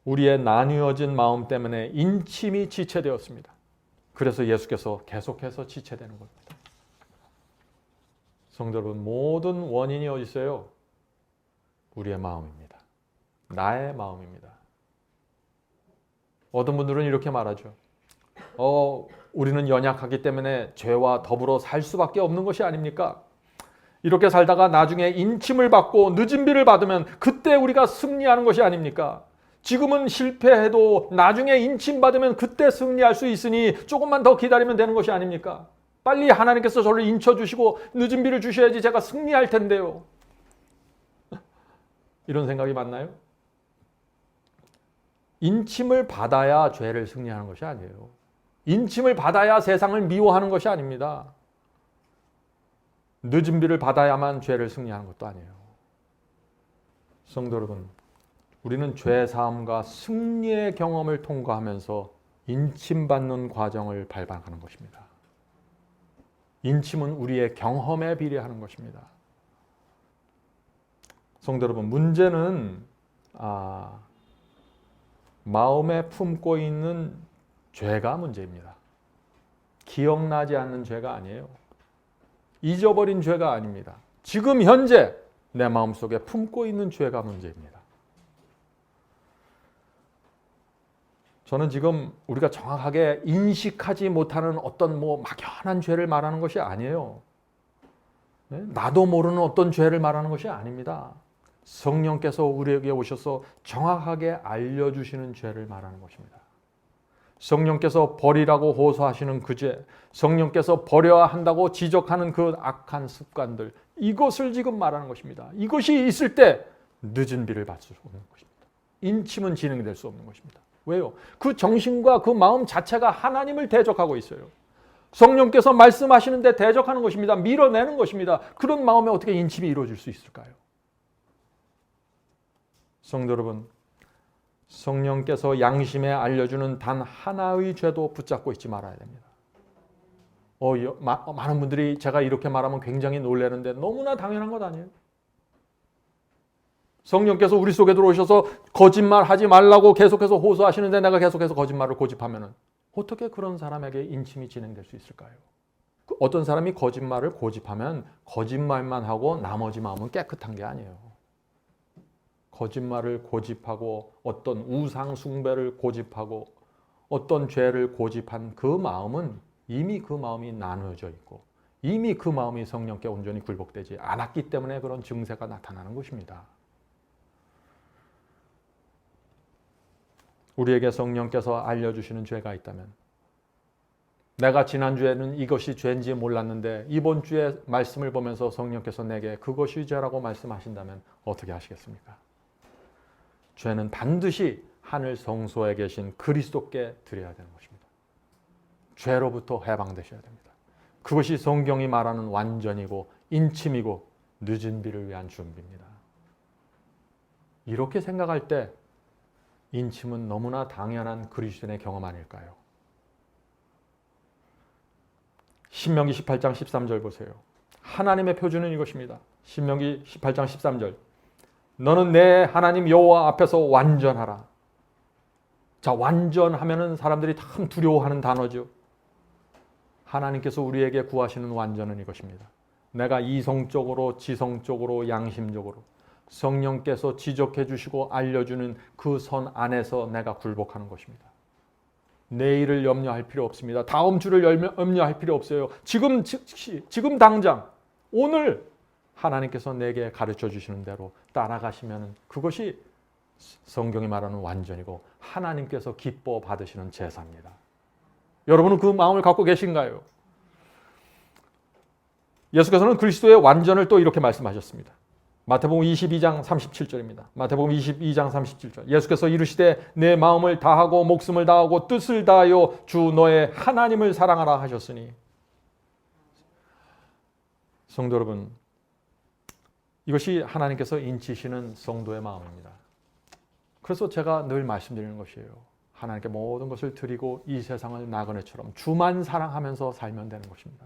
우리의 나뉘어진 마음 때문에 인침이 지체되었습니다. 그래서 예수께서 계속해서 지체되는 겁니다. 성도 여러분, 모든 원인이 어디 있어요? 우리의 마음입니다. 나의 마음입니다. 어떤 분들은 이렇게 말하죠. 우리는 연약하기 때문에 죄와 더불어 살 수밖에 없는 것이 아닙니까? 이렇게 살다가 나중에 인침을 받고 늦은 비를 받으면 그때 우리가 승리하는 것이 아닙니까? 지금은 실패해도 나중에 인침받으면 그때 승리할 수 있으니 조금만 더 기다리면 되는 것이 아닙니까? 빨리 하나님께서 저를 인쳐주시고 늦은 비를 주셔야지 제가 승리할 텐데요. 이런 생각이 맞나요? 인침을 받아야 죄를 승리하는 것이 아니에요. 인침을 받아야 세상을 미워하는 것이 아닙니다. 늦은 비를 받아야만 죄를 승리하는 것도 아니에요. 성도 여러분, 우리는 죄 사함과 승리의 경험을 통과하면서 인침받는 과정을 밟아가는 것입니다. 인침은 우리의 경험에 비례하는 것입니다. 성도 여러분, 문제는 마음에 품고 있는 죄가 문제입니다. 기억나지 않는 죄가 아니에요. 잊어버린 죄가 아닙니다. 지금 현재 내 마음속에 품고 있는 죄가 문제입니다. 저는 지금 우리가 정확하게 인식하지 못하는 어떤 막연한 죄를 말하는 것이 아니에요. 나도 모르는 어떤 죄를 말하는 것이 아닙니다. 성령께서 우리에게 오셔서 정확하게 알려주시는 죄를 말하는 것입니다. 성령께서 버리라고 호소하시는 그 죄, 성령께서 버려야 한다고 지적하는 그 악한 습관들, 이것을 지금 말하는 것입니다. 이것이 있을 때 늦은 비를 받을 수 없는 것입니다. 인침은 진행될 수 없는 것입니다. 왜요? 그 정신과 그 마음 자체가 하나님을 대적하고 있어요. 성령께서 말씀하시는데 대적하는 것입니다. 밀어내는 것입니다. 그런 마음에 어떻게 인침이 이루어질 수 있을까요? 성도 여러분, 성령께서 양심에 알려주는 단 하나의 죄도 붙잡고 있지 말아야 됩니다. 많은 분들이 제가 이렇게 말하면 굉장히 놀라는데 너무나 당연한 것 아니에요? 성령께서 우리 속에 들어오셔서 거짓말하지 말라고 계속해서 호소하시는데 내가 계속해서 거짓말을 고집하면 어떻게 그런 사람에게 인침이 진행될 수 있을까요? 어떤 사람이 거짓말을 고집하면 거짓말만 하고 나머지 마음은 깨끗한 게 아니에요. 거짓말을 고집하고 어떤 우상 숭배를 고집하고 어떤 죄를 고집한 그 마음은 이미 그 마음이 나누어져 있고 이미 그 마음이 성령께 온전히 굴복되지 않았기 때문에 그런 증세가 나타나는 것입니다. 우리에게 성령께서 알려주시는 죄가 있다면 내가 지난주에는 이것이 죄인지 몰랐는데 이번 주에 말씀을 보면서 성령께서 내게 그것이 죄라고 말씀하신다면 어떻게 하시겠습니까? 죄는 반드시 하늘 성소에 계신 그리스도께 드려야 되는 것입니다. 죄로부터 해방되셔야 됩니다. 그것이 성경이 말하는 완전이고 인침이고 늦은 비를 위한 준비입니다. 이렇게 생각할 때 인침은 너무나 당연한 그리스도인의 경험 아닐까요? 신명기 18장 13절 보세요. 하나님의 표준은 이것입니다. 신명기 18장 13절. 너는 내 하나님 여호와 앞에서 완전하라. 자, 완전하면은 사람들이 참 두려워하는 단어죠. 하나님께서 우리에게 구하시는 완전은 이것입니다. 내가 이성적으로, 지성적으로, 양심적으로 성령께서 지적해 주시고 알려주는 그 선 안에서 내가 굴복하는 것입니다. 내일을 염려할 필요 없습니다. 다음 주를 염려할 필요 없어요. 지금 당장 오늘 하나님께서 내게 가르쳐 주시는 대로 따라가시면 그것이 성경이 말하는 완전이고 하나님께서 기뻐 받으시는 제사입니다. 여러분은 그 마음을 갖고 계신가요? 예수께서는 그리스도의 완전을 또 이렇게 말씀하셨습니다. 마태복음 22장 37절입니다. 마태복음 22장 37절. 예수께서 이르시되 내 마음을 다하고 목숨을 다하고 뜻을 다하여 주 너의 하나님을 사랑하라 하셨으니. 성도 여러분, 이것이 하나님께서 인치시는 성도의 마음입니다. 그래서 제가 늘 말씀드리는 것이에요. 하나님께 모든 것을 드리고 이 세상을 나그네처럼 주만 사랑하면서 살면 되는 것입니다.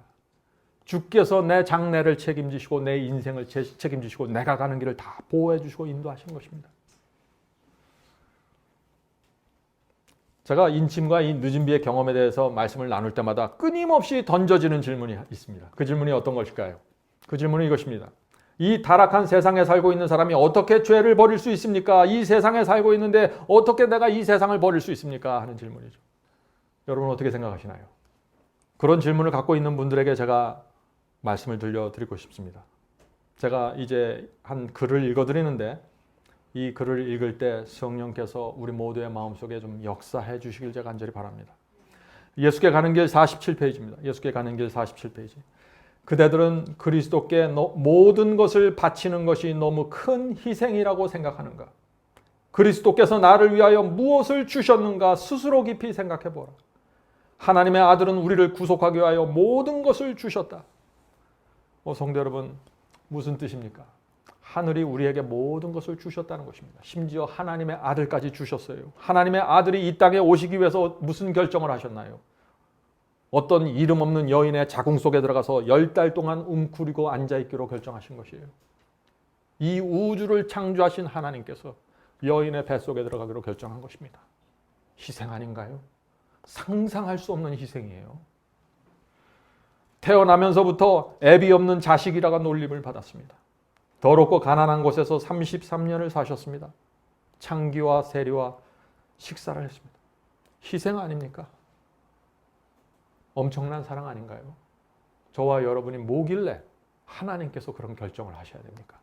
주께서 내 장래를 책임지시고 내 인생을 책임지시고 내가 가는 길을 다 보호해 주시고 인도하시는 것입니다. 제가 인침과 이 늦은 비의 경험에 대해서 말씀을 나눌 때마다 끊임없이 던져지는 질문이 있습니다. 그 질문이 어떤 것일까요? 그 질문은 이것입니다. 이 타락한 세상에 살고 있는 사람이 어떻게 죄를 버릴 수 있습니까? 이 세상에 살고 있는데 어떻게 내가 이 세상을 버릴 수 있습니까? 하는 질문이죠. 여러분 어떻게 생각하시나요? 그런 질문을 갖고 있는 분들에게 제가 말씀을 들려드리고 싶습니다. 제가 이제 한 글을 읽어드리는데 이 글을 읽을 때 성령께서 우리 모두의 마음속에 좀 역사해 주시길 제가 간절히 바랍니다. 예수께 가는 길 47페이지입니다. 예수께 가는 길 47페이지. 그대들은 그리스도께 모든 것을 바치는 것이 너무 큰 희생이라고 생각하는가? 그리스도께서 나를 위하여 무엇을 주셨는가 스스로 깊이 생각해 보라. 하나님의 아들은 우리를 구속하기 위하여 모든 것을 주셨다. 성도 여러분, 무슨 뜻입니까? 하늘이 우리에게 모든 것을 주셨다는 것입니다. 심지어 하나님의 아들까지 주셨어요. 하나님의 아들이 이 땅에 오시기 위해서 무슨 결정을 하셨나요? 어떤 이름 없는 여인의 자궁 속에 들어가서 10달 동안 웅크리고 앉아있기로 결정하신 것이에요. 이 우주를 창조하신 하나님께서 여인의 뱃속에 들어가기로 결정한 것입니다. 희생 아닌가요? 상상할 수 없는 희생이에요. 태어나면서부터 애비 없는 자식이라가 놀림을 받았습니다. 더럽고 가난한 곳에서 33년을 사셨습니다. 창기와 세리와 식사를 했습니다. 희생 아닙니까? 엄청난 사랑 아닌가요? 저와 여러분이 뭐길래 하나님께서 그런 결정을 하셔야 됩니까?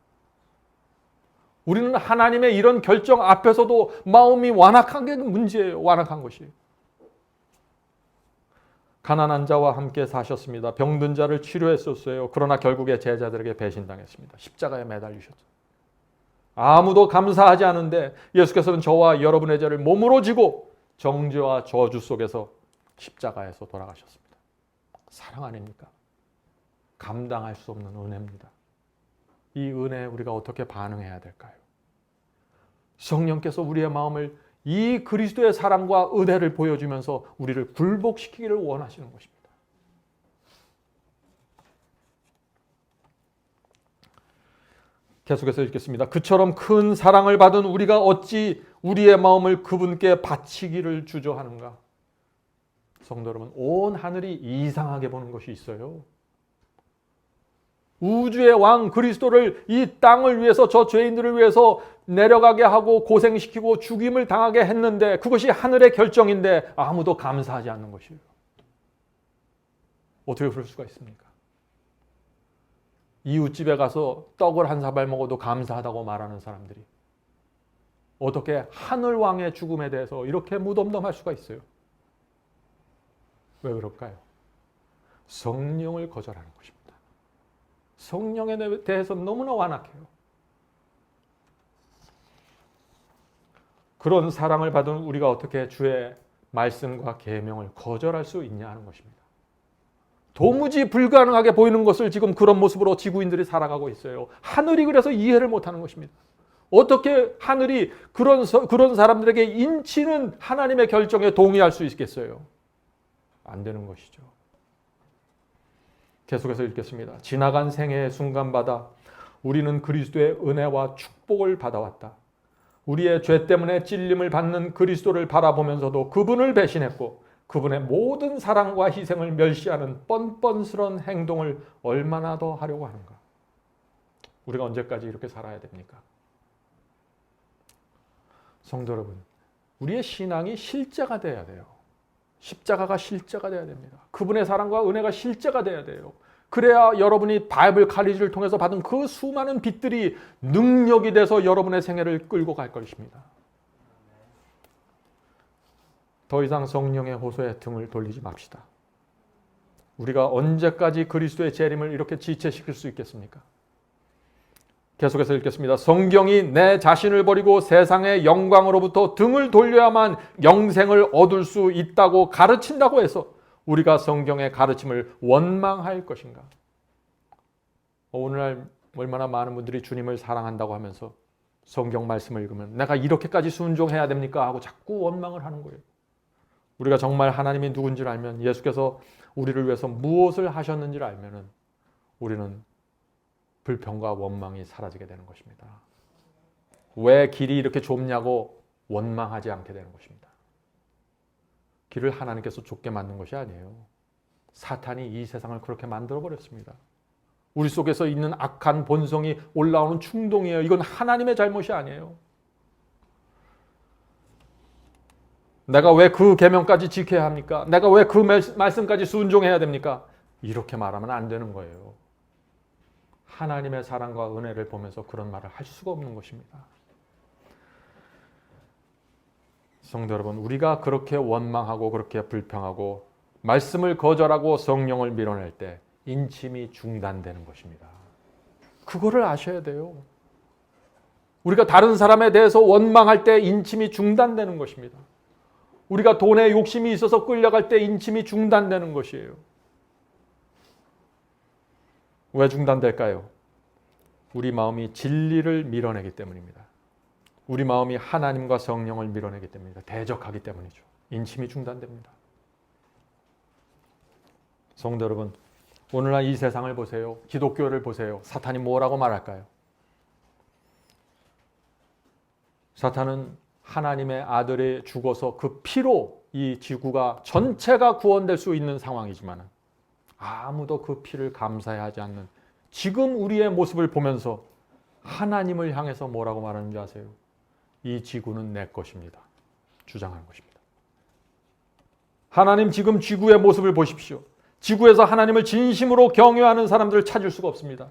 우리는 하나님의 이런 결정 앞에서도 마음이 완악한 게 문제예요. 완악한 것이. 가난한 자와 함께 사셨습니다. 병든 자를 치료했었어요. 그러나 결국에 제자들에게 배신당했습니다. 십자가에 매달리셨죠. 아무도 감사하지 않은데 예수께서는 저와 여러분의 죄를 몸으로 지고 정죄와 저주 속에서 십자가에서 돌아가셨습니다. 사랑 아닙니까? 감당할 수 없는 은혜입니다. 이 은혜에 우리가 어떻게 반응해야 될까요? 성령께서 우리의 마음을 이 그리스도의 사랑과 은혜를 보여주면서 우리를 굴복시키기를 원하시는 것입니다. 계속해서 읽겠습니다. 그처럼 큰 사랑을 받은 우리가 어찌 우리의 마음을 그분께 바치기를 주저하는가? 성도 여러분, 온 하늘이 이상하게 보는 것이 있어요. 우주의 왕 그리스도를 이 땅을 위해서 저 죄인들을 위해서 내려가게 하고 고생시키고 죽임을 당하게 했는데 그것이 하늘의 결정인데 아무도 감사하지 않는 것이에요. 어떻게 그럴 수가 있습니까? 이웃집에 가서 떡을 한 사발 먹어도 감사하다고 말하는 사람들이 어떻게 하늘왕의 죽음에 대해서 이렇게 무덤덤할 수가 있어요? 왜 그럴까요? 성령을 거절하는 것입니다. 성령에 대해서 너무나 완악해요. 그런 사랑을 받은 우리가 어떻게 주의 말씀과 계명을 거절할 수 있냐 하는 것입니다. 도무지 불가능하게 보이는 것을 지금 그런 모습으로 지구인들이 살아가고 있어요. 하늘이 그래서 이해를 못하는 것입니다. 어떻게 하늘이 그런 사람들에게 인치는 하나님의 결정에 동의할 수 있겠어요? 안 되는 것이죠. 계속해서 읽겠습니다. 지나간 생애의 순간마다 우리는 그리스도의 은혜와 축복을 받아왔다. 우리의 죄 때문에 찔림을 받는 그리스도를 바라보면서도 그분을 배신했고 그분의 모든 사랑과 희생을 멸시하는 뻔뻔스러운 행동을 얼마나 더 하려고 하는가? 우리가 언제까지 이렇게 살아야 됩니까? 성도 여러분, 우리의 신앙이 실제가 돼야 돼요. 십자가가 실제가 돼야 됩니다. 그분의 사랑과 은혜가 실제가 돼야 돼요. 그래야 여러분이 바이블 칼리지를 통해서 받은 그 수많은 빛들이 능력이 돼서 여러분의 생애를 끌고 갈 것입니다. 더 이상 성령의 호소에 등을 돌리지 맙시다. 우리가 언제까지 그리스도의 재림을 이렇게 지체시킬 수 있겠습니까? 계속해서 읽겠습니다. 성경이 내 자신을 버리고 세상의 영광으로부터 등을 돌려야만 영생을 얻을 수 있다고 가르친다고 해서 우리가 성경의 가르침을 원망할 것인가? 오늘날 얼마나 많은 분들이 주님을 사랑한다고 하면서 성경 말씀을 읽으면 내가 이렇게까지 순종해야 됩니까? 하고 자꾸 원망을 하는 거예요. 우리가 정말 하나님이 누군지를 알면 예수께서 우리를 위해서 무엇을 하셨는지를 알면은 우리는 불평과 원망이 사라지게 되는 것입니다. 왜 길이 이렇게 좁냐고 원망하지 않게 되는 것입니다. 길을 하나님께서 좁게 만든 것이 아니에요. 사탄이 이 세상을 그렇게 만들어 버렸습니다. 우리 속에서 있는 악한 본성이 올라오는 충동이에요. 이건 하나님의 잘못이 아니에요. 내가 왜 그 계명까지 지켜야 합니까? 내가 왜 그 말씀까지 순종해야 됩니까? 이렇게 말하면 안 되는 거예요. 하나님의 사랑과 은혜를 보면서 그런 말을 할 수가 없는 것입니다. 성도 여러분, 우리가 그렇게 원망하고 그렇게 불평하고 말씀을 거절하고 성령을 밀어낼 때 인침이 중단되는 것입니다. 그거를 아셔야 돼요. 우리가 다른 사람에 대해서 원망할 때 인침이 중단되는 것입니다. 우리가 돈에 욕심이 있어서 끌려갈 때 인침이 중단되는 것이에요. 왜 중단될까요? 우리 마음이 진리를 밀어내기 때문입니다. 우리 마음이 하나님과 성령을 밀어내기 때문입니다. 대적하기 때문이죠. 인침이 중단됩니다. 성도 여러분, 오늘날 이 세상을 보세요. 기독교를 보세요. 사탄이 뭐라고 말할까요? 사탄은 하나님의 아들이 죽어서 그 피로 이 지구가 전체가 구원될 수 있는 상황이지만 아무도 그 피를 감사하지 않는 지금 우리의 모습을 보면서 하나님을 향해서 뭐라고 말하는지 아세요? 이 지구는 내 것입니다. 주장하는 것입니다. 하나님 지금 지구의 모습을 보십시오. 지구에서 하나님을 진심으로 경외하는 사람들을 찾을 수가 없습니다.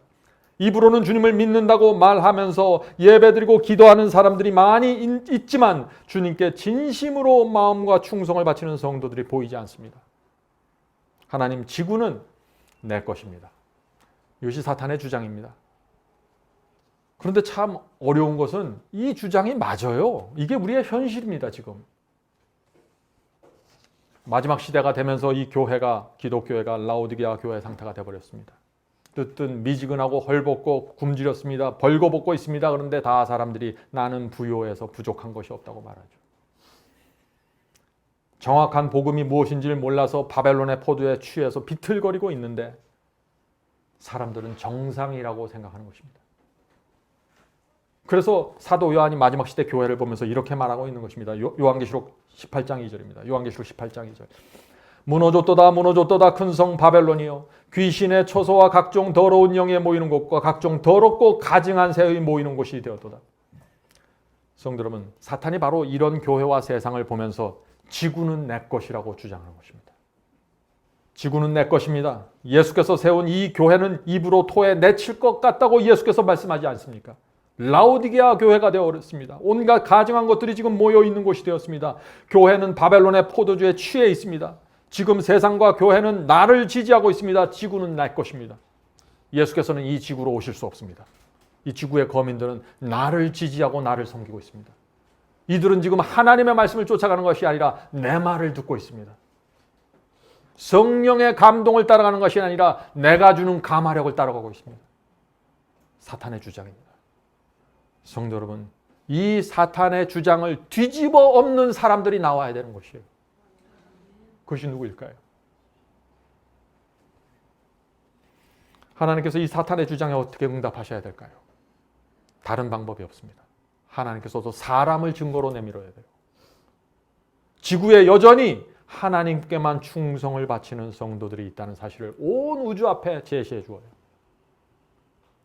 입으로는 주님을 믿는다고 말하면서 예배드리고 기도하는 사람들이 많이 있지만 주님께 진심으로 마음과 충성을 바치는 성도들이 보이지 않습니다. 하나님, 지구는 내 것입니다. 이것이 사탄의 주장입니다. 그런데 참 어려운 것은 이 주장이 맞아요. 이게 우리의 현실입니다, 지금. 마지막 시대가 되면서 이 교회가, 기독교회가 라오디게아 교회 상태가 되어버렸습니다. 뜻은 미지근하고 헐벗고 굶주렸습니다. 벌거벗고 있습니다. 그런데 다 사람들이 나는 부요해서 부족한 것이 없다고 말하죠. 정확한 복음이 무엇인지를 몰라서 바벨론의 포도에 취해서 비틀거리고 있는데 사람들은 정상이라고 생각하는 것입니다. 그래서 사도 요한이 마지막 시대 교회를 보면서 이렇게 말하고 있는 것입니다. 요한계시록 18장 2절입니다. 요한계시록 18장 2절. 무너졌도다 무너졌도다 큰 성 바벨론이요, 귀신의 처소와 각종 더러운 영에 모이는 곳과 각종 더럽고 가증한 새의 모이는 곳이 되었도다. 성도 여러분, 사탄이 바로 이런 교회와 세상을 보면서 지구는 내 것이라고 주장하는 것입니다. 지구는 내 것입니다. 예수께서 세운 이 교회는 입으로 토해 내칠 것 같다고 예수께서 말씀하지 않습니까? 라오디게아 교회가 되어버렸습니다. 온갖 가증한 것들이 지금 모여 있는 곳이 되었습니다. 교회는 바벨론의 포도주에 취해 있습니다. 지금 세상과 교회는 나를 지지하고 있습니다. 지구는 내 것입니다. 예수께서는 이 지구로 오실 수 없습니다. 이 지구의 거민들은 나를 지지하고 나를 섬기고 있습니다. 이들은 지금 하나님의 말씀을 쫓아가는 것이 아니라 내 말을 듣고 있습니다. 성령의 감동을 따라가는 것이 아니라 내가 주는 감화력을 따라가고 있습니다. 사탄의 주장입니다. 성도 여러분, 이 사탄의 주장을 뒤집어 엎는 사람들이 나와야 되는 것이에요. 그것이 누구일까요? 하나님께서 이 사탄의 주장에 어떻게 응답하셔야 될까요? 다른 방법이 없습니다. 하나님께서도 사람을 증거로 내밀어야 돼요. 지구에 여전히 하나님께만 충성을 바치는 성도들이 있다는 사실을 온 우주 앞에 제시해 주어요.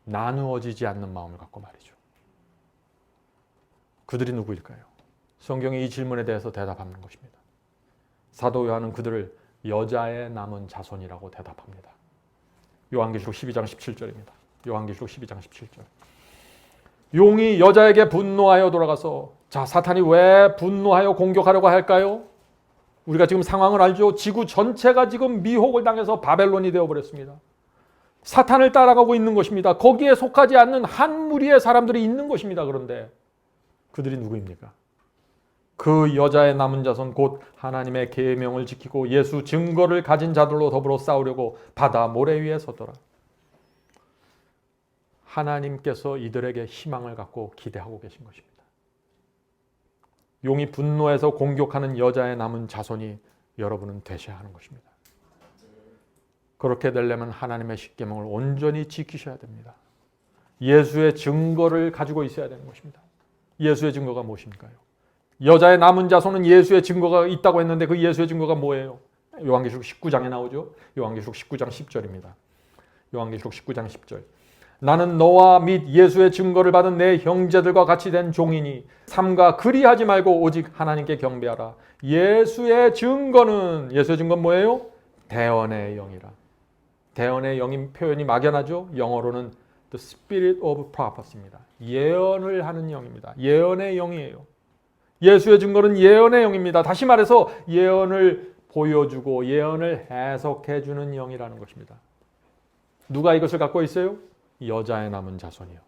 나누어지지 않는 마음을 갖고 말이죠. 그들이 누구일까요? 성경이 이 질문에 대해서 대답하는 것입니다. 사도 요한은 그들을 여자의 남은 자손이라고 대답합니다. 요한계시록 12장 17절입니다. 요한계시록 12장 17절. 용이 여자에게 분노하여 돌아가서, 자, 사탄이 왜 분노하여 공격하려고 할까요? 우리가 지금 상황을 알죠. 지구 전체가 지금 미혹을 당해서 바벨론이 되어버렸습니다. 사탄을 따라가고 있는 것입니다. 거기에 속하지 않는 한 무리의 사람들이 있는 것입니다. 그런데 그들이 누구입니까? 그 여자의 남은 자손, 곧 하나님의 계명을 지키고 예수 증거를 가진 자들로 더불어 싸우려고 바다 모래 위에 섰더라. 하나님께서 이들에게 희망을 갖고 기대하고 계신 것입니다. 용이 분노해서 공격하는 여자의 남은 자손이 여러분은 되셔야 하는 것입니다. 그렇게 되려면 하나님의 십계명을 온전히 지키셔야 됩니다. 예수의 증거를 가지고 있어야 되는 것입니다. 예수의 증거가 무엇입니까요? 여자의 남은 자손은 예수의 증거가 있다고 했는데 그 예수의 증거가 뭐예요? 요한계시록 19장에 나오죠. 요한계시록 19장 10절입니다. 요한계시록 19장 10절. 나는 너와 및 예수의 증거를 받은 내 형제들과 같이 된 종이니 삼가 그리하지 말고 오직 하나님께 경배하라. 예수의 증거는 뭐예요? 대언의 영이라. 대언의 영인 표현이 막연하죠. 영어로는 The Spirit of Prophecy입니다. 예언을 하는 영입니다. 예언의 영이에요. 예수의 증거는 예언의 영입니다. 다시 말해서 예언을 보여주고 예언을 해석해주는 영이라는 것입니다. 누가 이것을 갖고 있어요? 여자의 남은 자손이요.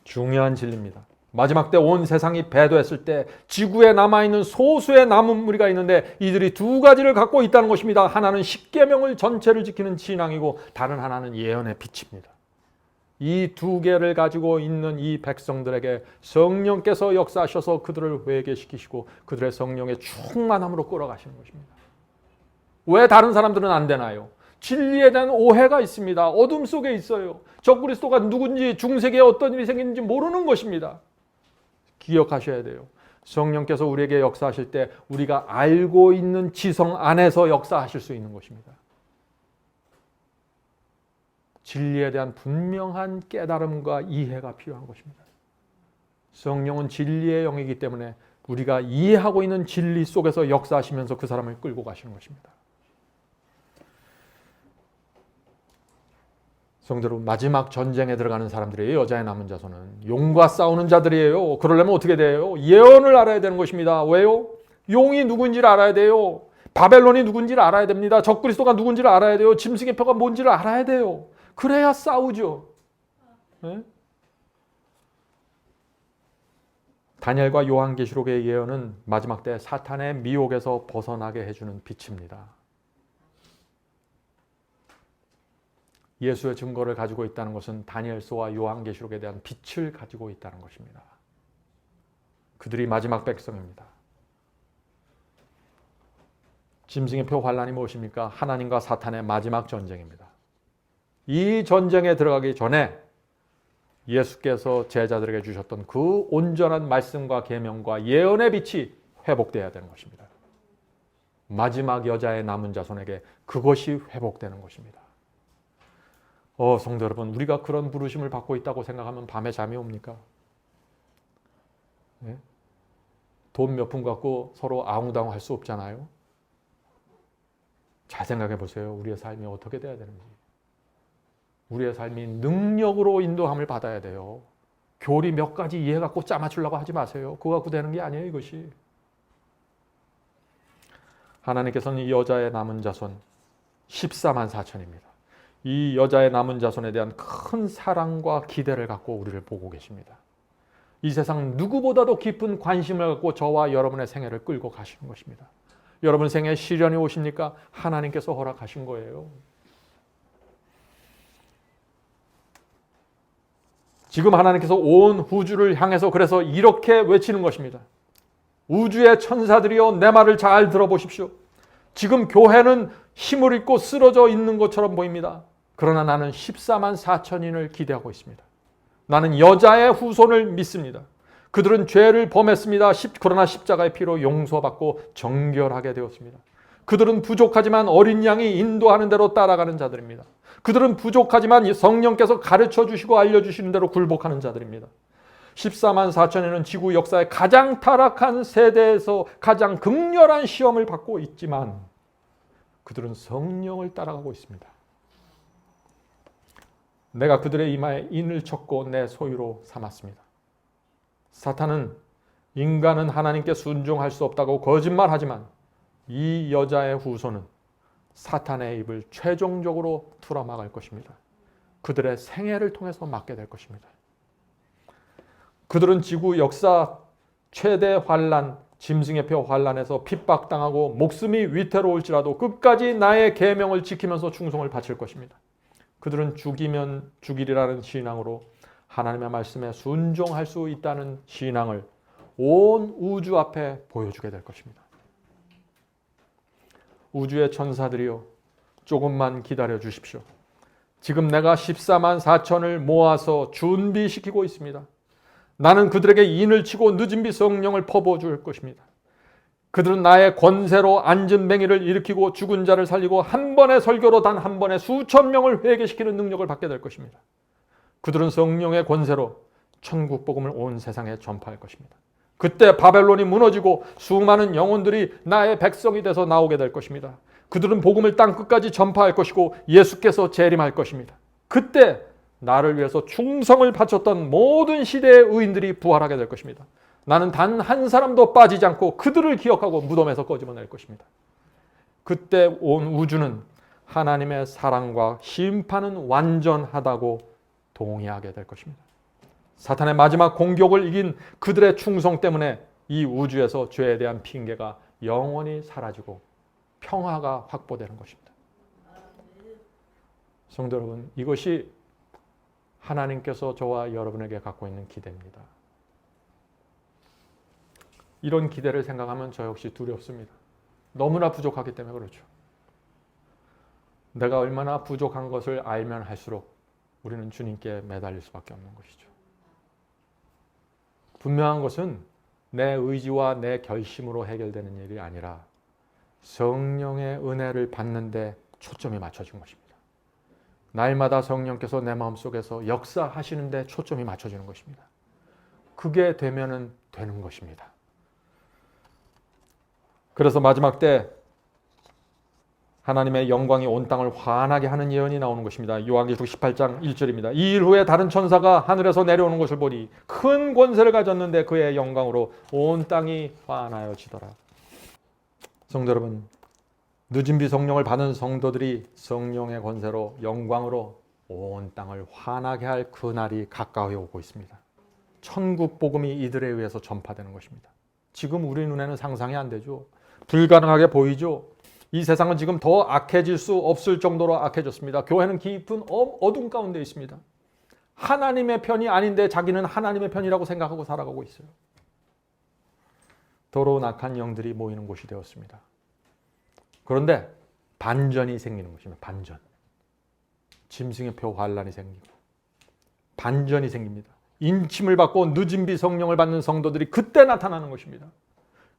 중요한 진리입니다. 마지막 때 온 세상이 배도했을 때 지구에 남아있는 소수의 남은 무리가 있는데 이들이 두 가지를 갖고 있다는 것입니다. 하나는 십계명을 전체를 지키는 신앙이고 다른 하나는 예언의 빛입니다. 이 두 개를 가지고 있는 이 백성들에게 성령께서 역사하셔서 그들을 회개시키시고 그들의 성령의 충만함으로 끌어가시는 것입니다. 왜 다른 사람들은 안 되나요? 진리에 대한 오해가 있습니다. 어둠 속에 있어요. 적그리스도가 누군지 중세기에 어떤 일이 생기는지 모르는 것입니다. 기억하셔야 돼요. 성령께서 우리에게 역사하실 때 우리가 알고 있는 지성 안에서 역사하실 수 있는 것입니다. 진리에 대한 분명한 깨달음과 이해가 필요한 것입니다. 성령은 진리의 영이기 때문에 우리가 이해하고 있는 진리 속에서 역사하시면서 그 사람을 끌고 가시는 것입니다. 성도 여러분, 마지막 전쟁에 들어가는 사람들이에요. 여자의 남은 자손은 용과 싸우는 자들이에요. 그러려면 어떻게 돼요? 예언을 알아야 되는 것입니다. 왜요? 용이 누군지를 알아야 돼요. 바벨론이 누군지를 알아야 됩니다. 적그리스도가 누군지를 알아야 돼요. 짐승의 표가 뭔지를 알아야 돼요. 그래야 싸우죠. 네? 다니엘과 요한계시록의 예언은 마지막 때 사탄의 미혹에서 벗어나게 해주는 빛입니다. 예수의 증거를 가지고 있다는 것은 다니엘서와 요한계시록에 대한 빛을 가지고 있다는 것입니다. 그들이 마지막 백성입니다. 짐승의 표 환란이 무엇입니까? 하나님과 사탄의 마지막 전쟁입니다. 이 전쟁에 들어가기 전에 예수께서 제자들에게 주셨던 그 온전한 말씀과 계명과 예언의 빛이 회복되어야 되는 것입니다. 마지막 여자의 남은 자손에게 그것이 회복되는 것입니다. 성도 여러분, 우리가 그런 부르심을 받고 있다고 생각하면 밤에 잠이 옵니까? 네? 돈 몇 푼 갖고 서로 아웅다웅 할 수 없잖아요. 잘 생각해 보세요. 우리의 삶이 어떻게 돼야 되는지. 우리의 삶이 능력으로 인도함을 받아야 돼요. 교리 몇 가지 이해 갖고 짜맞추려고 하지 마세요. 그거 갖고 되는 게 아니에요, 이것이. 하나님께서는 이 여자의 남은 자손 14만 4천입니다. 이 여자의 남은 자손에 대한 큰 사랑과 기대를 갖고 우리를 보고 계십니다. 이 세상 누구보다도 깊은 관심을 갖고 저와 여러분의 생애를 끌고 가시는 것입니다. 여러분 생애에 시련이 오십니까? 하나님께서 허락하신 거예요. 지금 하나님께서 온 우주를 향해서 그래서 이렇게 외치는 것입니다. 우주의 천사들이여 내 말을 잘 들어보십시오. 지금 교회는 힘을 잃고 쓰러져 있는 것처럼 보입니다. 그러나 나는 14만 4천인을 기대하고 있습니다. 나는 여자의 후손을 믿습니다. 그들은 죄를 범했습니다. 그러나 십자가의 피로 용서받고 정결하게 되었습니다. 그들은 부족하지만 어린 양이 인도하는 대로 따라가는 자들입니다. 그들은 부족하지만 성령께서 가르쳐 주시고 알려주시는 대로 굴복하는 자들입니다. 14만 4천에는 지구 역사의 가장 타락한 세대에서 가장 극렬한 시험을 받고 있지만 그들은 성령을 따라가고 있습니다. 내가 그들의 이마에 인을 쳤고 내 소유로 삼았습니다. 사탄은 인간은 하나님께 순종할 수 없다고 거짓말하지만 이 여자의 후손은 사탄의 입을 최종적으로 틀어막을 것입니다. 그들의 생애를 통해서 막게 될 것입니다. 그들은 지구 역사 최대 환란, 짐승의 표 환란에서 핍박당하고 목숨이 위태로울지라도 끝까지 나의 계명을 지키면서 충성을 바칠 것입니다. 그들은 죽이면 죽이리라는 신앙으로 하나님의 말씀에 순종할 수 있다는 신앙을 온 우주 앞에 보여주게 될 것입니다. 우주의 천사들이여 조금만 기다려 주십시오. 지금 내가 14만 4천을 모아서 준비시키고 있습니다. 나는 그들에게 인을 치고 늦은 비 성령을 퍼부어줄 것입니다. 그들은 나의 권세로 앉은 맹인을 일으키고 죽은 자를 살리고 한 번의 설교로 단 한 번에 수천 명을 회개시키는 능력을 받게 될 것입니다. 그들은 성령의 권세로 천국 복음을 온 세상에 전파할 것입니다. 그때 바벨론이 무너지고 수많은 영혼들이 나의 백성이 돼서 나오게 될 것입니다. 그들은 복음을 땅 끝까지 전파할 것이고 예수께서 재림할 것입니다. 그때 나를 위해서 충성을 바쳤던 모든 시대의 의인들이 부활하게 될 것입니다. 나는 단 한 사람도 빠지지 않고 그들을 기억하고 무덤에서 꺼집어낼 것입니다. 그때 온 우주는 하나님의 사랑과 심판은 완전하다고 동의하게 될 것입니다. 사탄의 마지막 공격을 이긴 그들의 충성 때문에 이 우주에서 죄에 대한 핑계가 영원히 사라지고 평화가 확보되는 것입니다. 성도 여러분, 이것이 하나님께서 저와 여러분에게 갖고 있는 기대입니다. 이런 기대를 생각하면 저 역시 두렵습니다. 너무나 부족하기 때문에 그렇죠. 내가 얼마나 부족한 것을 알면 할수록 우리는 주님께 매달릴 수밖에 없는 것이죠. 분명한 것은 내 의지와 내 결심으로 해결되는 일이 아니라 성령의 은혜를 받는 데 초점이 맞춰진 것입니다. 날마다 성령께서 내 마음속에서 역사하시는 데 초점이 맞춰지는 것입니다. 그게 되면은 되는 것입니다. 그래서 마지막 때 하나님의 영광이 온 땅을 환하게 하는 예언이 나오는 것입니다. 요한계시록 18장 1절입니다. 이 일 후에 다른 천사가 하늘에서 내려오는 것을 보니 큰 권세를 가졌는데 그의 영광으로 온 땅이 환하여지더라. 성도 여러분, 늦은 비 성령을 받은 성도들이 성령의 권세로 영광으로 온 땅을 환하게 할 그날이 가까이 오고 있습니다. 천국 복음이 이들에 의해서 전파되는 것입니다. 지금 우리 눈에는 상상이 안 되죠. 불가능하게 보이죠. 이 세상은 지금 더 악해질 수 없을 정도로 악해졌습니다. 교회는 깊은 어둠 가운데 있습니다. 하나님의 편이 아닌데 자기는 하나님의 편이라고 생각하고 살아가고 있어요. 더러운 악한 영들이 모이는 곳이 되었습니다. 그런데 반전이 생기는 것입니다. 반전. 짐승의 표 환란이 생기고 반전이 생깁니다. 인침을 받고 늦은 비 성령을 받는 성도들이 그때 나타나는 것입니다.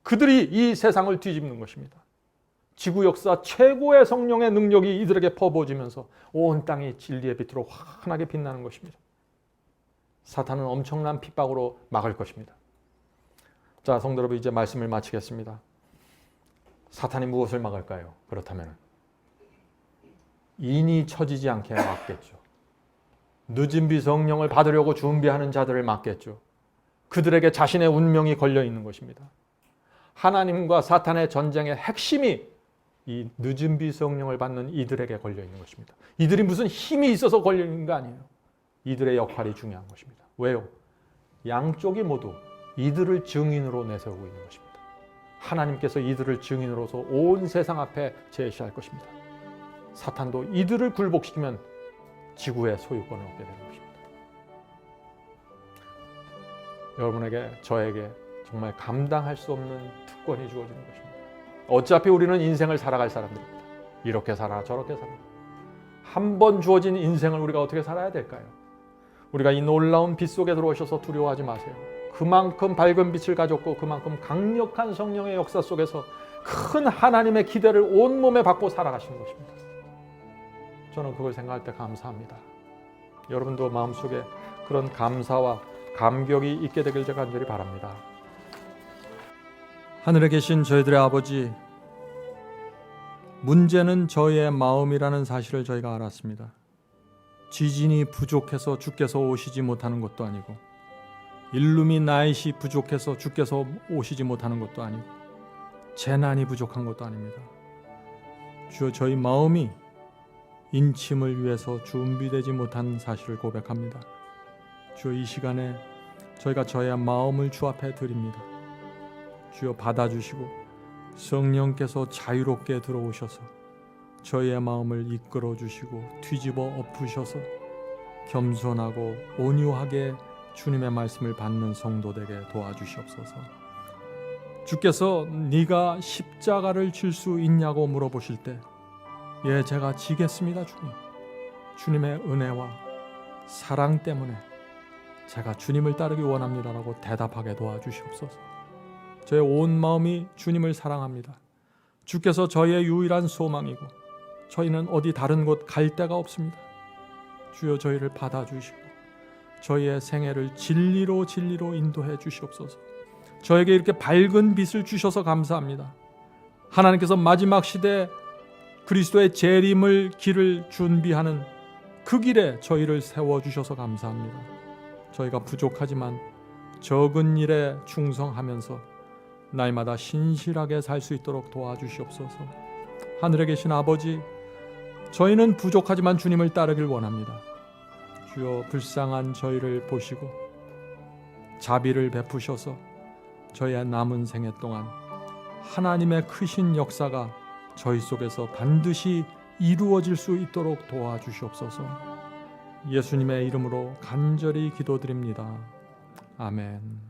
그들이 이 세상을 뒤집는 것입니다. 지구 역사 최고의 성령의 능력이 이들에게 퍼부어지면서 온 땅이 진리의 빛으로 환하게 빛나는 것입니다. 사탄은 엄청난 핍박으로 막을 것입니다. 자, 성도 여러분, 이제 말씀을 마치겠습니다. 사탄이 무엇을 막을까요? 그렇다면 인이 처지지 않게 막겠죠. 늦은 비 성령을 받으려고 준비하는 자들을 막겠죠. 그들에게 자신의 운명이 걸려 있는 것입니다. 하나님과 사탄의 전쟁의 핵심이 이 늦은 비 성령을 받는 이들에게 걸려 있는 것입니다. 이들이 무슨 힘이 있어서 걸려 있는 거 아니에요. 이들의 역할이 중요한 것입니다. 왜요? 양쪽이 모두 이들을 증인으로 내세우고 있는 것입니다. 하나님께서 이들을 증인으로서 온 세상 앞에 제시할 것입니다. 사탄도 이들을 굴복시키면 지구의 소유권을 얻게 되는 것입니다. 여러분에게, 저에게 정말 감당할 수 없는 특권이 주어지는 것입니다. 어차피 우리는 인생을 살아갈 사람들입니다. 이렇게 살아 저렇게 살아. 한 번 주어진 인생을 우리가 어떻게 살아야 될까요? 우리가 이 놀라운 빛 속에 들어오셔서 두려워하지 마세요. 그만큼 밝은 빛을 가졌고 그만큼 강력한 성령의 역사 속에서 큰 하나님의 기대를 온몸에 받고 살아가시는 것입니다. 저는 그걸 생각할 때 감사합니다. 여러분도 마음속에 그런 감사와 감격이 있게 되길 제가 간절히 바랍니다. 하늘에 계신 저희들의 아버지, 문제는 저희의 마음이라는 사실을 저희가 알았습니다. 지진이 부족해서 주께서 오시지 못하는 것도 아니고, 일루미나잇이 부족해서 주께서 오시지 못하는 것도 아니고, 재난이 부족한 것도 아닙니다. 주여, 저희 마음이 인침을 위해서 준비되지 못한 사실을 고백합니다. 주여, 이 시간에 저희가 저의 마음을 주 앞에 드립니다. 주여, 받아주시고 성령께서 자유롭게 들어오셔서 저희의 마음을 이끌어 주시고 뒤집어 엎으셔서 겸손하고 온유하게 주님의 말씀을 받는 성도 되게 도와주시옵소서. 주께서 네가 십자가를 질 수 있냐고 물어보실 때, 예, 제가 지겠습니다, 주님. 주님의 은혜와 사랑 때문에 제가 주님을 따르기 원합니다라고 대답하게 도와주시옵소서. 저의 온 마음이 주님을 사랑합니다. 주께서 저희의 유일한 소망이고 저희는 어디 다른 곳 갈 데가 없습니다. 주여, 저희를 받아주시고 저희의 생애를 진리로 인도해 주시옵소서. 저에게 이렇게 밝은 빛을 주셔서 감사합니다. 하나님께서 마지막 시대 그리스도의 재림을 길을 준비하는 그 길에 저희를 세워주셔서 감사합니다. 저희가 부족하지만 적은 일에 충성하면서 날마다 신실하게 살 수 있도록 도와주시옵소서. 하늘에 계신 아버지, 저희는 부족하지만 주님을 따르길 원합니다. 주여, 불쌍한 저희를 보시고 자비를 베푸셔서 저희의 남은 생애 동안 하나님의 크신 역사가 저희 속에서 반드시 이루어질 수 있도록 도와주시옵소서. 예수님의 이름으로 간절히 기도드립니다. 아멘.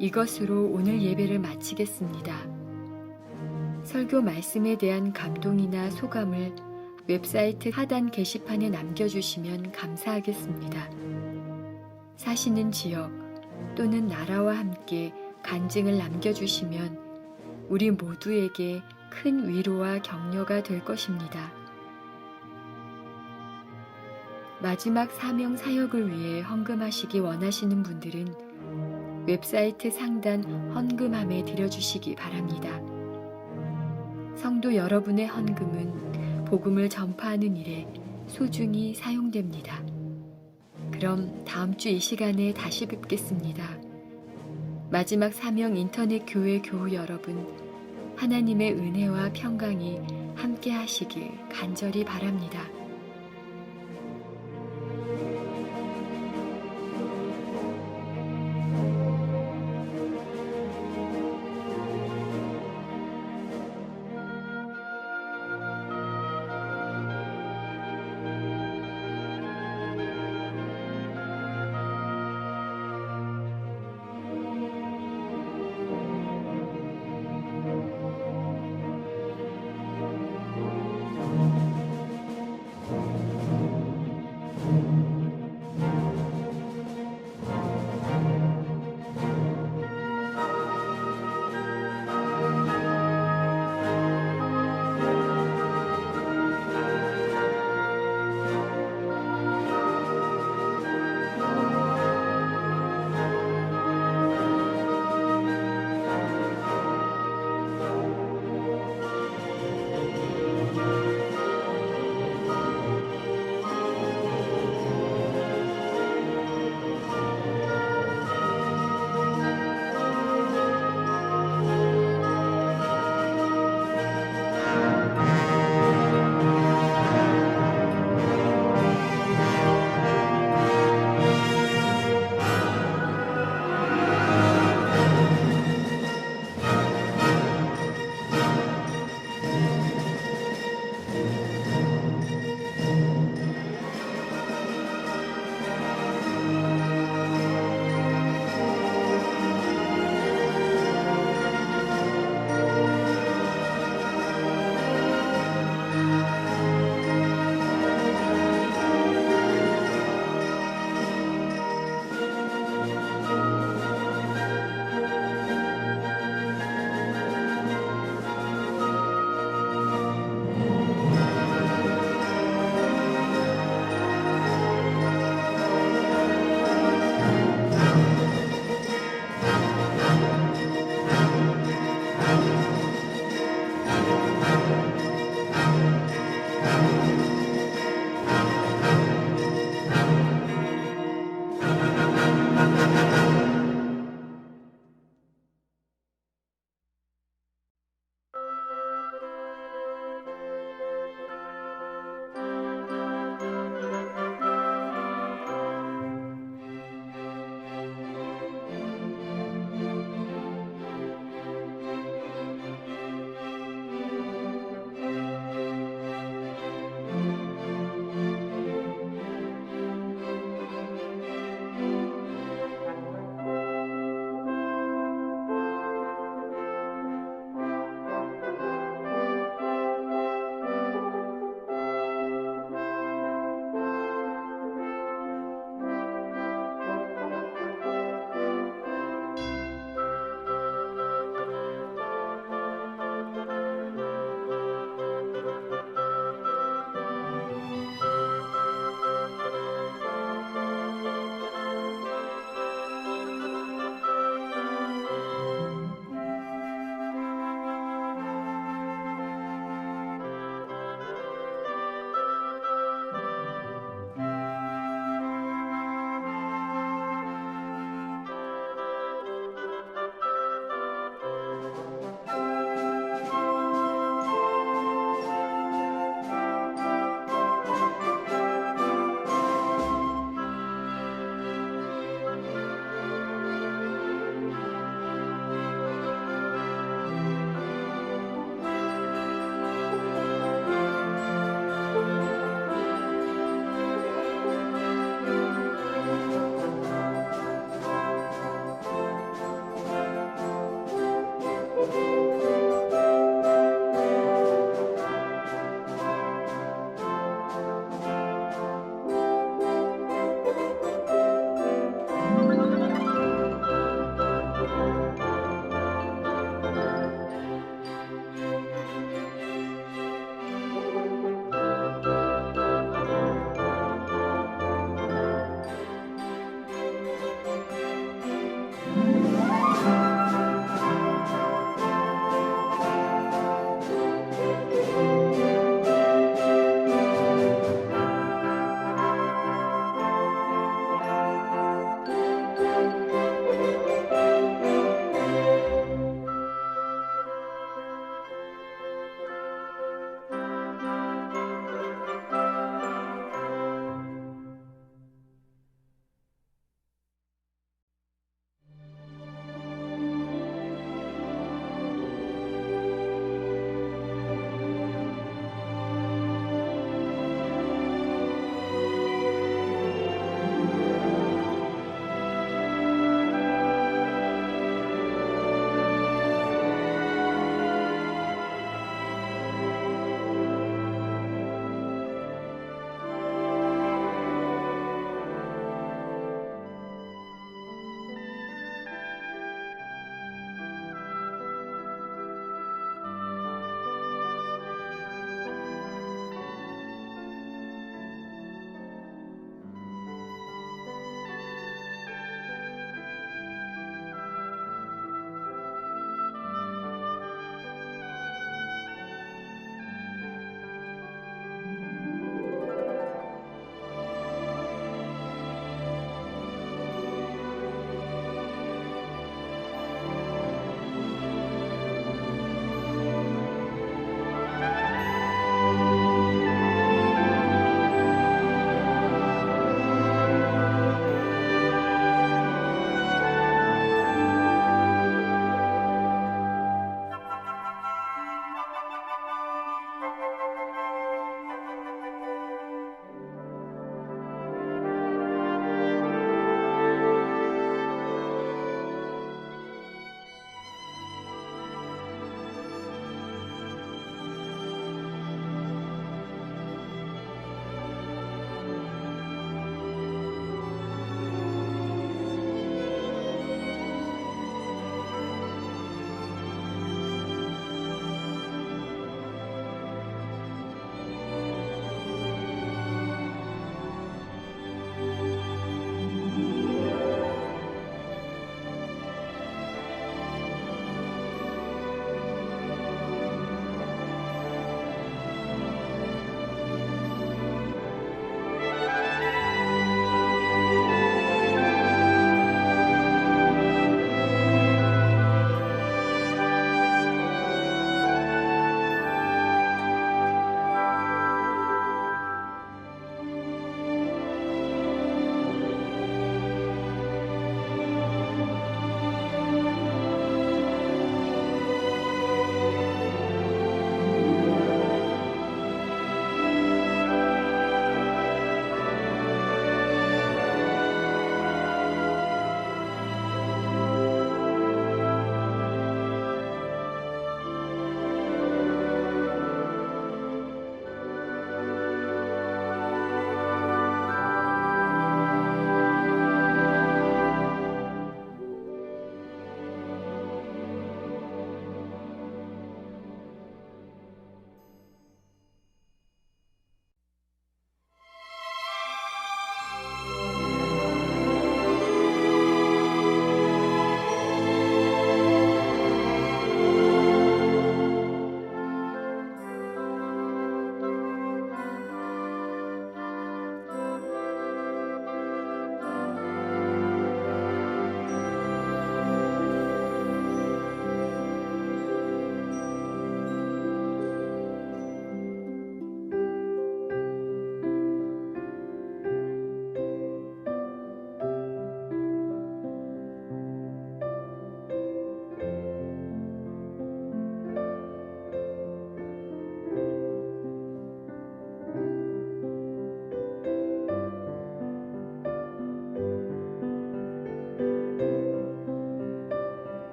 이것으로 오늘 예배를 마치겠습니다. 설교 말씀에 대한 감동이나 소감을 웹사이트 하단 게시판에 남겨주시면 감사하겠습니다. 사시는 지역 또는 나라와 함께 간증을 남겨주시면 우리 모두에게 큰 위로와 격려가 될 것입니다. 마지막 사명 사역을 위해 헌금하시기 원하시는 분들은 웹사이트 상단 헌금함에 드려주시기 바랍니다. 성도 여러분의 헌금은 복음을 전파하는 일에 소중히 사용됩니다. 그럼 다음 주 이 시간에 다시 뵙겠습니다. 마지막 사명 인터넷 교회 교우 여러분, 하나님의 은혜와 평강이 함께 하시길 간절히 바랍니다.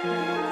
주님